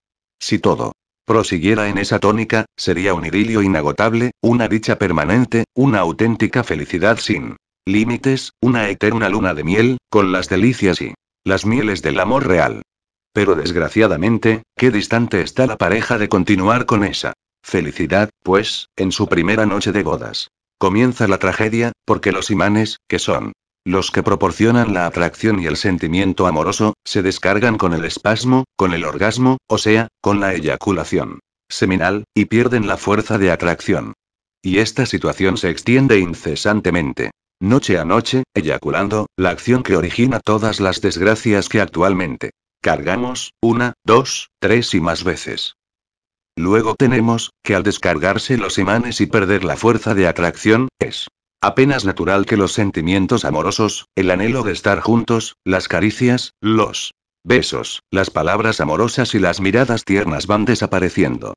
Si todo prosiguiera en esa tónica, sería un idilio inagotable, una dicha permanente, una auténtica felicidad sin límites, una eterna luna de miel, con las delicias y las mieles del amor real. Pero desgraciadamente, qué distante está la pareja de continuar con esa felicidad, pues, en su primera noche de bodas comienza la tragedia, porque los imanes, que son los que proporcionan la atracción y el sentimiento amoroso, se descargan con el espasmo, con el orgasmo, o sea, con la eyaculación seminal, y pierden la fuerza de atracción. Y esta situación se extiende incesantemente, noche a noche, eyaculando, la acción que origina todas las desgracias que actualmente cargamos, 1, 2, 3 y más veces. Luego tenemos, que al descargarse los imanes y perder la fuerza de atracción, es apenas natural que los sentimientos amorosos, el anhelo de estar juntos, las caricias, los besos, las palabras amorosas y las miradas tiernas van desapareciendo.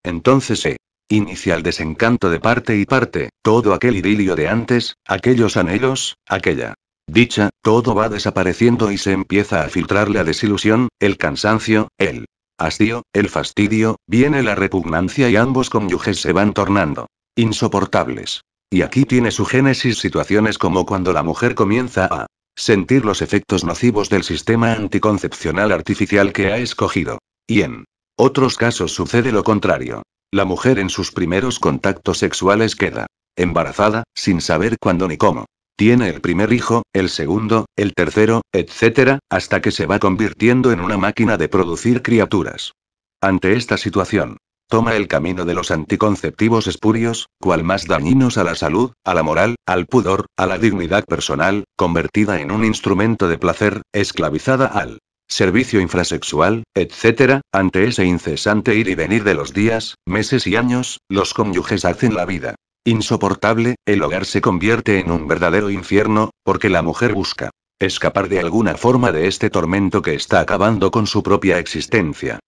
Entonces se inicia el desencanto de parte y parte, todo aquel idilio de antes, aquellos anhelos, aquella dicha, todo va desapareciendo y se empieza a filtrar la desilusión, el cansancio, el hastío, el fastidio, viene la repugnancia y ambos cónyuges se van tornando insoportables. Y aquí tiene su génesis situaciones como cuando la mujer comienza a sentir los efectos nocivos del sistema anticoncepcional artificial que ha escogido. Y en otros casos sucede lo contrario. La mujer en sus primeros contactos sexuales queda embarazada, sin saber cuándo ni cómo. Tiene el primer hijo, el segundo, el tercero, etc., hasta que se va convirtiendo en una máquina de producir criaturas. Ante esta situación, toma el camino de los anticonceptivos espurios, cual más dañinos a la salud, a la moral, al pudor, a la dignidad personal, convertida en un instrumento de placer, esclavizada al servicio infrasexual, etc. Ante ese incesante ir y venir de los días, meses y años, los cónyuges hacen la vida insoportable, el hogar se convierte en un verdadero infierno, porque la mujer busca escapar de alguna forma de este tormento que está acabando con su propia existencia.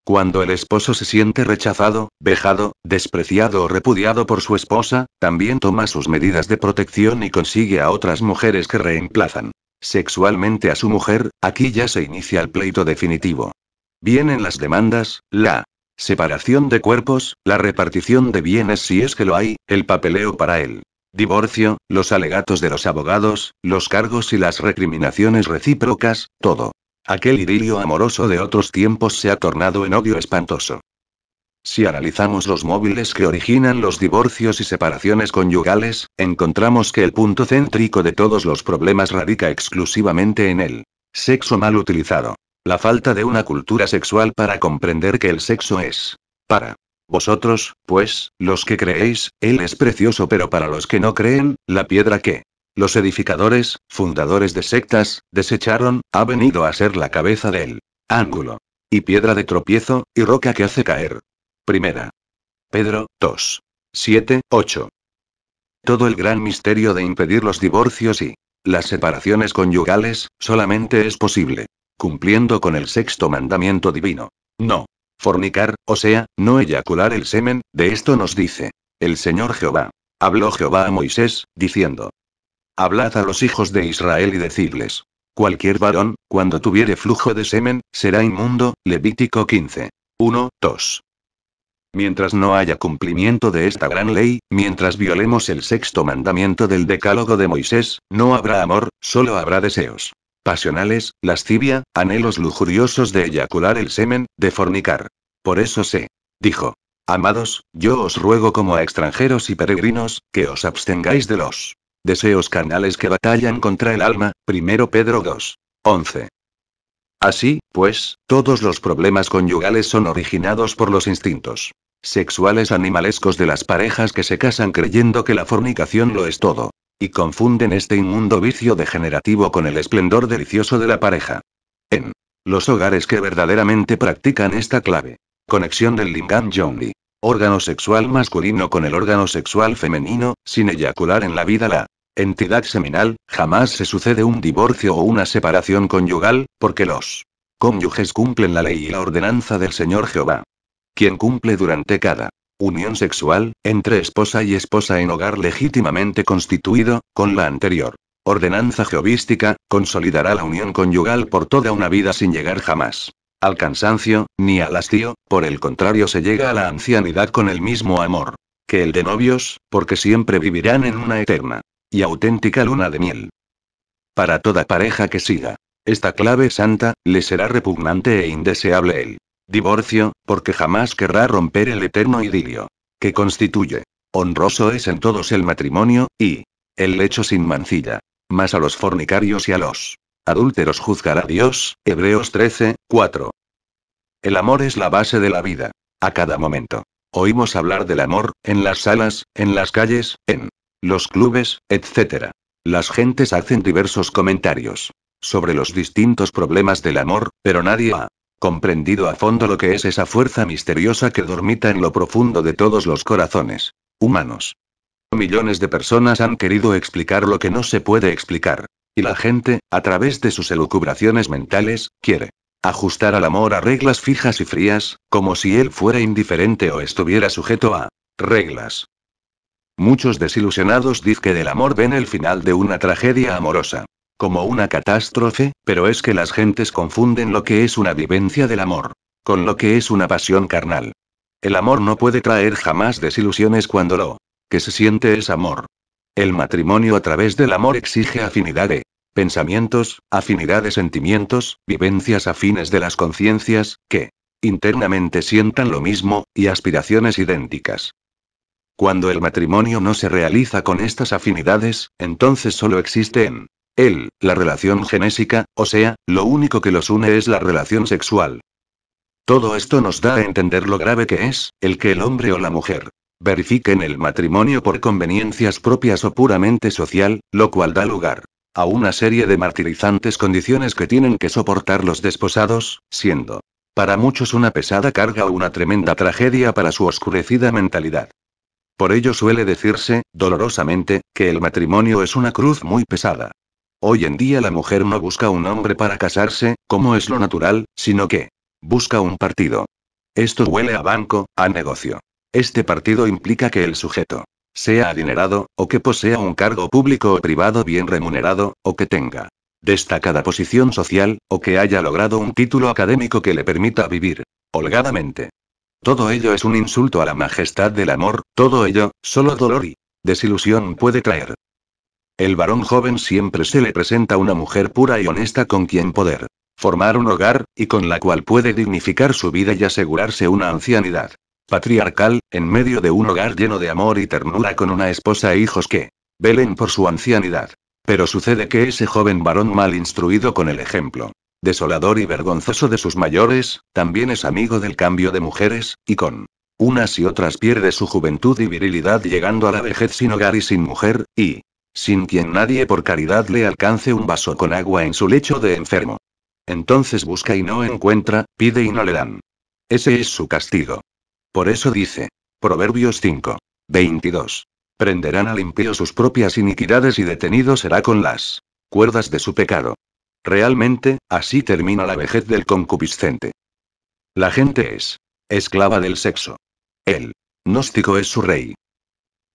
Cuando el esposo se siente rechazado, vejado, despreciado o repudiado por su esposa, también toma sus medidas de protección y consigue a otras mujeres que reemplazan sexualmente a su mujer. Aquí ya se inicia el pleito definitivo. Vienen las demandas, la separación de cuerpos, la repartición de bienes si es que lo hay, el papeleo para el divorcio, los alegatos de los abogados, los cargos y las recriminaciones recíprocas, todo. Aquel idilio amoroso de otros tiempos se ha tornado en odio espantoso. Si analizamos los móviles que originan los divorcios y separaciones conyugales, encontramos que el punto céntrico de todos los problemas radica exclusivamente en el sexo mal utilizado. La falta de una cultura sexual para comprender que el sexo es para vosotros, pues, los que creéis, él es precioso, pero para los que no creen, la piedra que los edificadores, fundadores de sectas, desecharon, ha venido a ser la cabeza del ángulo. Y piedra de tropiezo, y roca que hace caer. Primera Pedro, 2. 7, 8. Todo el gran misterio de impedir los divorcios y las separaciones conyugales, solamente es posible cumpliendo con el sexto mandamiento divino. No fornicar, o sea, no eyacular el semen, de esto nos dice el Señor Jehová. Habló Jehová a Moisés, diciendo: Hablad a los hijos de Israel y decidles: cualquier varón, cuando tuviere flujo de semen, será inmundo. Levítico 15. 1, 2. Mientras no haya cumplimiento de esta gran ley, mientras violemos el sexto mandamiento del Decálogo de Moisés, no habrá amor, solo habrá deseos pasionales, lascivia, anhelos lujuriosos de eyacular el semen, de fornicar. Por eso se dijo: Amados, yo os ruego como a extranjeros y peregrinos, que os abstengáis de los deseos carnales que batallan contra el alma. 1 Pedro 2. 11. Así, pues, todos los problemas conyugales son originados por los instintos sexuales animalescos de las parejas que se casan creyendo que la fornicación lo es todo. Y confunden este inmundo vicio degenerativo con el esplendor delicioso de la pareja. En los hogares que verdaderamente practican esta clave conexión del lingam yoni, órgano sexual masculino con el órgano sexual femenino, sin eyacular en la vida la entidad seminal, jamás se sucede un divorcio o una separación conyugal, porque los cónyuges cumplen la ley y la ordenanza del Señor Jehová. Quien cumple durante cada unión sexual, entre esposa y esposa en hogar legítimamente constituido, con la anterior ordenanza jehovística, consolidará la unión conyugal por toda una vida sin llegar jamás al cansancio, ni al hastío. Por el contrario, se llega a la ancianidad con el mismo amor que el de novios, porque siempre vivirán en una eterna y auténtica luna de miel. Para toda pareja que siga esta clave santa, le será repugnante e indeseable el divorcio, porque jamás querrá romper el eterno idilio que constituye. Honroso es en todos el matrimonio, y el lecho sin mancilla. Mas a los fornicarios y a los adúlteros juzgará Dios. Hebreos 13, 4. El amor es la base de la vida. A cada momento oímos hablar del amor, en las salas, en las calles, en los clubes, etc. Las gentes hacen diversos comentarios sobre los distintos problemas del amor, pero nadie ha comprendido a fondo lo que es esa fuerza misteriosa que dormita en lo profundo de todos los corazones humanos. Millones de personas han querido explicar lo que no se puede explicar. Y la gente, a través de sus elucubraciones mentales, quiere ajustar al amor a reglas fijas y frías, como si él fuera indiferente o estuviera sujeto a reglas. Muchos desilusionados dicen que del amor ven el final de una tragedia amorosa como una catástrofe, pero es que las gentes confunden lo que es una vivencia del amor con lo que es una pasión carnal. El amor no puede traer jamás desilusiones cuando lo que se siente es amor. El matrimonio a través del amor exige afinidad de pensamientos, afinidad de sentimientos, vivencias afines de las conciencias, que internamente sientan lo mismo, y aspiraciones idénticas. Cuando el matrimonio no se realiza con estas afinidades, entonces solo existe en él la relación genésica, o sea, lo único que los une es la relación sexual. Todo esto nos da a entender lo grave que es, el que el hombre o la mujer verifiquen el matrimonio por conveniencias propias o puramente social, lo cual da lugar a una serie de martirizantes condiciones que tienen que soportar los desposados, siendo para muchos una pesada carga o una tremenda tragedia para su oscurecida mentalidad. Por ello suele decirse, dolorosamente, que el matrimonio es una cruz muy pesada. Hoy en día la mujer no busca un hombre para casarse, como es lo natural, sino que busca un partido. Esto huele a banco, a negocio. Este partido implica que el sujeto sea adinerado, o que posea un cargo público o privado bien remunerado, o que tenga destacada posición social, o que haya logrado un título académico que le permita vivir holgadamente. Todo ello es un insulto a la majestad del amor, todo ello, solo dolor y desilusión puede traer. El varón joven siempre se le presenta una mujer pura y honesta con quien poder formar un hogar, y con la cual puede dignificar su vida y asegurarse una ancianidad patriarcal, en medio de un hogar lleno de amor y ternura con una esposa e hijos que velen por su ancianidad. Pero sucede que ese joven varón mal instruido con el ejemplo desolador y vergonzoso de sus mayores, también es amigo del cambio de mujeres, y con unas y otras pierde su juventud y virilidad llegando a la vejez sin hogar y sin mujer, y sin quien nadie por caridad le alcance un vaso con agua en su lecho de enfermo. Entonces busca y no encuentra, pide y no le dan. Ese es su castigo. Por eso dice Proverbios 5:22. Prenderán al impío sus propias iniquidades y detenido será con las cuerdas de su pecado. Realmente, así termina la vejez del concupiscente. La gente es esclava del sexo. El gnóstico es su rey.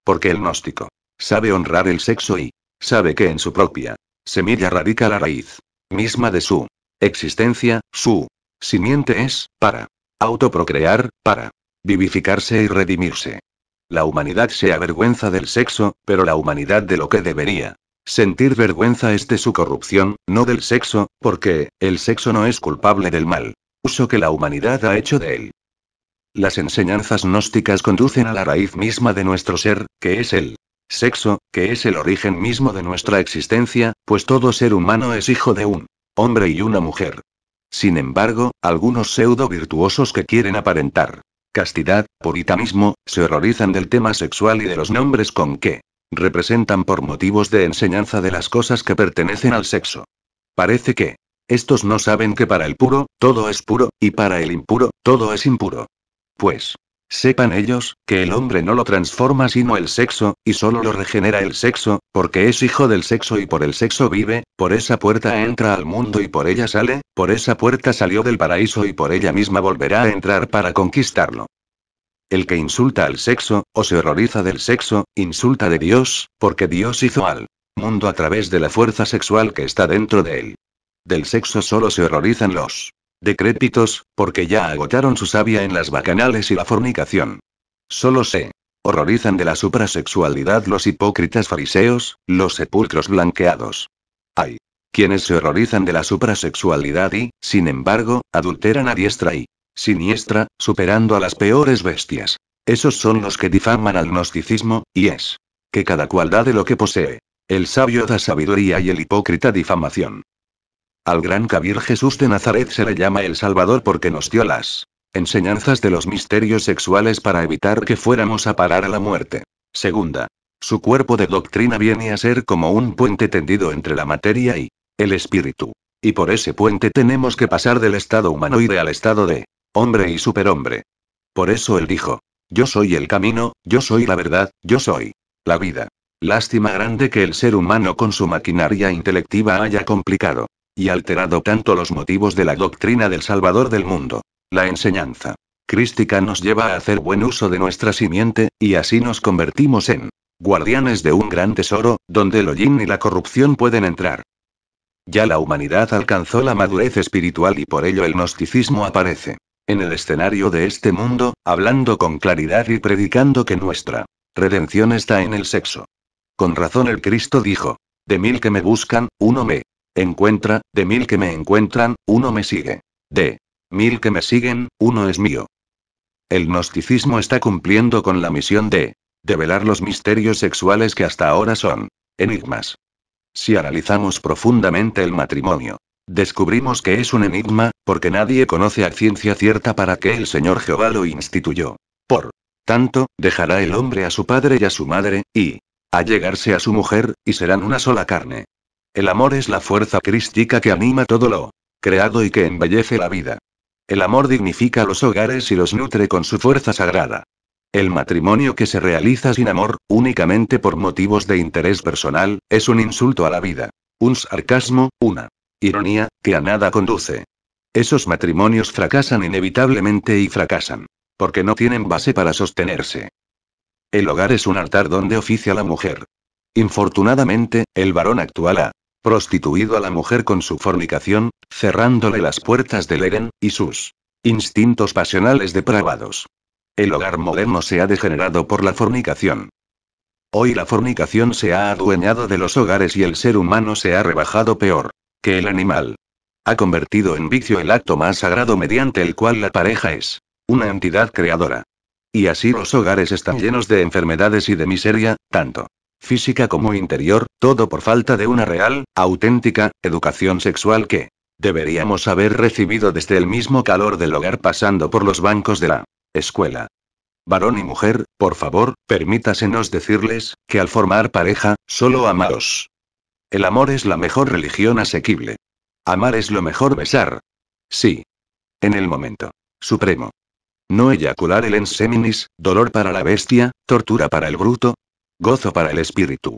Porque el gnóstico sabe honrar el sexo y sabe que en su propia semilla radica la raíz misma de su existencia, su simiente es para autoprocrear, para vivificarse y redimirse. La humanidad se avergüenza del sexo, pero la humanidad de lo que debería sentir vergüenza es de su corrupción, no del sexo, porque el sexo no es culpable del mal uso que la humanidad ha hecho de él. Las enseñanzas gnósticas conducen a la raíz misma de nuestro ser, que es el sexo, que es el origen mismo de nuestra existencia, pues todo ser humano es hijo de un hombre y una mujer. Sin embargo, algunos pseudo virtuosos que quieren aparentar castidad, puritanismo, se horrorizan del tema sexual y de los nombres con que representan por motivos de enseñanza de las cosas que pertenecen al sexo. Parece que estos no saben que para el puro, todo es puro, y para el impuro, todo es impuro. Pues sepan ellos, que el hombre no lo transforma sino el sexo, y solo lo regenera el sexo, porque es hijo del sexo y por el sexo vive, por esa puerta entra al mundo y por ella sale, por esa puerta salió del paraíso y por ella misma volverá a entrar para conquistarlo. El que insulta al sexo, o se horroriza del sexo, insulta de Dios, porque Dios hizo al mundo a través de la fuerza sexual que está dentro de él. Del sexo solo se horrorizan los decrépitos, porque ya agotaron su savia en las bacanales y la fornicación. Solo se horrorizan de la suprasexualidad los hipócritas fariseos, los sepulcros blanqueados. Hay quienes se horrorizan de la suprasexualidad y, sin embargo, adulteran a diestra y siniestra, superando a las peores bestias. Esos son los que difaman al gnosticismo, y es que cada cual da de lo que posee. El sabio da sabiduría y el hipócrita difamación. Al gran Kabir Jesús de Nazaret se le llama el Salvador porque nos dio las enseñanzas de los misterios sexuales para evitar que fuéramos a parar a la muerte. Segunda. Su cuerpo de doctrina viene a ser como un puente tendido entre la materia y el espíritu. Y por ese puente tenemos que pasar del estado humanoide al estado de hombre y superhombre. Por eso él dijo: yo soy el camino, yo soy la verdad, yo soy la vida. Lástima grande que el ser humano con su maquinaria intelectiva haya complicado y alterado tanto los motivos de la doctrina del Salvador del mundo. La enseñanza crística nos lleva a hacer buen uso de nuestra simiente, y así nos convertimos en guardianes de un gran tesoro, donde el hollín y la corrupción pueden entrar. Ya la humanidad alcanzó la madurez espiritual y por ello el gnosticismo aparece En el escenario de este mundo, hablando con claridad y predicando que nuestra redención está en el sexo. Con razón el Cristo dijo: de 1000 que me buscan, uno me encuentra, de 1000 que me encuentran, uno me sigue. De 1000 que me siguen, uno es mío. El gnosticismo está cumpliendo con la misión de develar los misterios sexuales que hasta ahora son enigmas. Si analizamos profundamente el matrimonio, descubrimos que es un enigma, porque nadie conoce a ciencia cierta para qué el Señor Jehová lo instituyó. Por tanto, dejará el hombre a su padre y a su madre, y allegarse a su mujer, y serán una sola carne. El amor es la fuerza crística que anima todo lo creado y que embellece la vida. El amor dignifica los hogares y los nutre con su fuerza sagrada. El matrimonio que se realiza sin amor, únicamente por motivos de interés personal, es un insulto a la vida. Un sarcasmo, una ironía, que a nada conduce. Esos matrimonios fracasan inevitablemente y fracasan porque no tienen base para sostenerse. El hogar es un altar donde oficia la mujer. Infortunadamente, el varón actual ha prostituido a la mujer con su fornicación, cerrándole las puertas del Edén, y sus instintos pasionales depravados. El hogar moderno se ha degenerado por la fornicación. Hoy la fornicación se ha adueñado de los hogares y el ser humano se ha rebajado peor que el animal. Ha convertido en vicio el acto más sagrado mediante el cual la pareja es una entidad creadora. Y así los hogares están llenos de enfermedades y de miseria, tanto física como interior, todo por falta de una real, auténtica, educación sexual que deberíamos haber recibido desde el mismo calor del hogar pasando por los bancos de la escuela. Varón y mujer, por favor, permítasenos decirles, que al formar pareja, solo amaos. El amor es la mejor religión asequible. Amar es lo mejor besar. Sí. En el momento supremo. No eyacular el enseminis, dolor para la bestia, tortura para el bruto, gozo para el espíritu.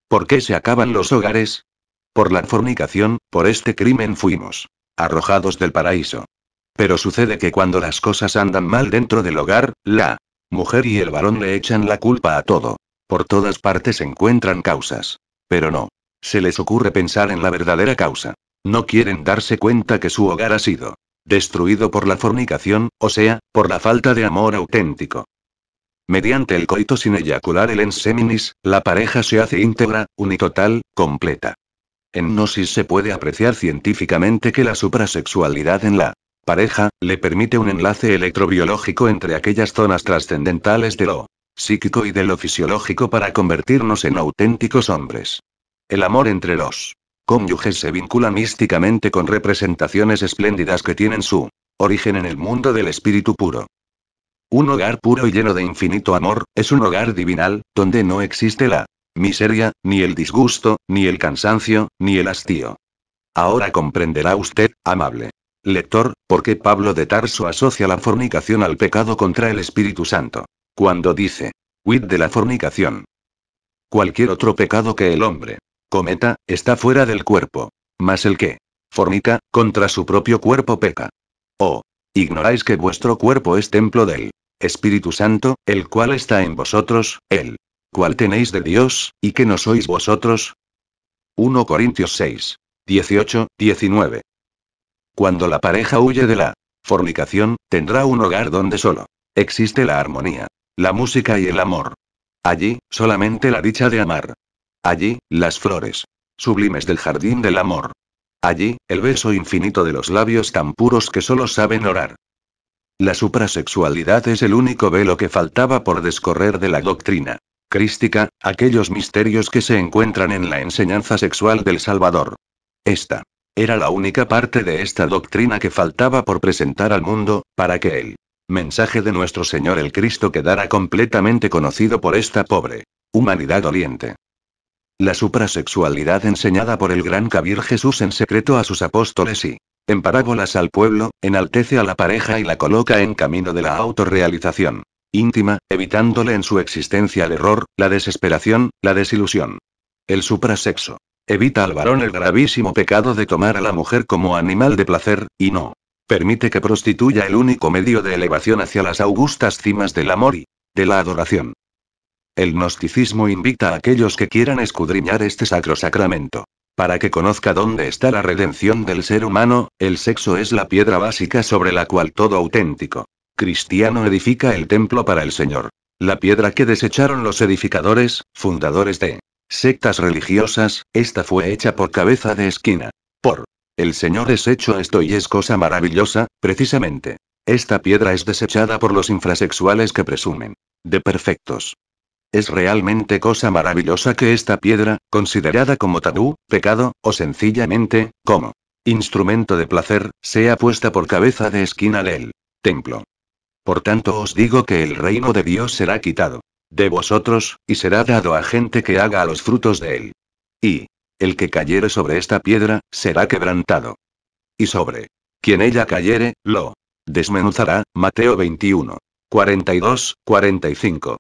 ¿Por qué se acaban los hogares? Por la fornicación, por este crimen fuimos arrojados del paraíso. Pero sucede que cuando las cosas andan mal dentro del hogar, la mujer y el varón le echan la culpa a todo. Por todas partes encuentran causas. Pero no se les ocurre pensar en la verdadera causa. No quieren darse cuenta que su hogar ha sido destruido por la fornicación, o sea, por la falta de amor auténtico. Mediante el coito sin eyacular el enseminis, la pareja se hace íntegra, unitotal, completa. En Gnosis se puede apreciar científicamente que la suprasexualidad en la pareja le permite un enlace electrobiológico entre aquellas zonas trascendentales de lo psíquico y de lo fisiológico para convertirnos en auténticos hombres. El amor entre los cónyuges se vincula místicamente con representaciones espléndidas que tienen su origen en el mundo del espíritu puro. Un hogar puro y lleno de infinito amor, es un hogar divinal, donde no existe la miseria, ni el disgusto, ni el cansancio, ni el hastío. Ahora comprenderá usted, amable lector, por qué Pablo de Tarso asocia la fornicación al pecado contra el Espíritu Santo. Cuando dice, huid de la fornicación. Cualquier otro pecado que el hombre cometa, está fuera del cuerpo. Mas el que fornica, contra su propio cuerpo peca. Oh, ¿ignoráis que vuestro cuerpo es templo del Espíritu Santo, el cual está en vosotros, el cual tenéis de Dios, y que no sois vosotros? 1 Corintios 6, 18, 19. Cuando la pareja huye de la fornicación, tendrá un hogar donde solo existe la armonía, la música y el amor. Allí, solamente la dicha de amar. Allí, las flores sublimes del jardín del amor. Allí, el beso infinito de los labios tan puros que solo saben orar. La suprasexualidad es el único velo que faltaba por descorrer de la doctrina crística, aquellos misterios que se encuentran en la enseñanza sexual del Salvador. Esta era la única parte de esta doctrina que faltaba por presentar al mundo, para que el mensaje de nuestro Señor el Cristo quedara completamente conocido por esta pobre humanidad doliente. La suprasexualidad enseñada por el gran Kabir Jesús en secreto a sus apóstoles y en parábolas al pueblo, enaltece a la pareja y la coloca en camino de la autorrealización íntima, evitándole en su existencia el error, la desesperación, la desilusión. El suprasexo evita al varón el gravísimo pecado de tomar a la mujer como animal de placer, y no permite que prostituya el único medio de elevación hacia las augustas cimas del amor y de la adoración. El gnosticismo invita a aquellos que quieran escudriñar este sacro sacramento Para que conozca dónde está la redención del ser humano, el sexo es la piedra básica sobre la cual todo auténtico cristiano edifica el templo para el Señor. La piedra que desecharon los edificadores, fundadores de sectas religiosas, esta fue hecha por cabeza de esquina. Por el Señor es hecho esto y es cosa maravillosa, precisamente. Esta piedra es desechada por los infrasexuales que presumen de perfectos. Es realmente cosa maravillosa que esta piedra, considerada como tabú, pecado, o sencillamente, como instrumento de placer, sea puesta por cabeza de esquina del templo. Por tanto os digo que el reino de Dios será quitado de vosotros, y será dado a gente que haga a los frutos de él. Y el que cayere sobre esta piedra, será quebrantado. Y sobre quien ella cayere, lo desmenuzará. Mateo 21. 42, 45.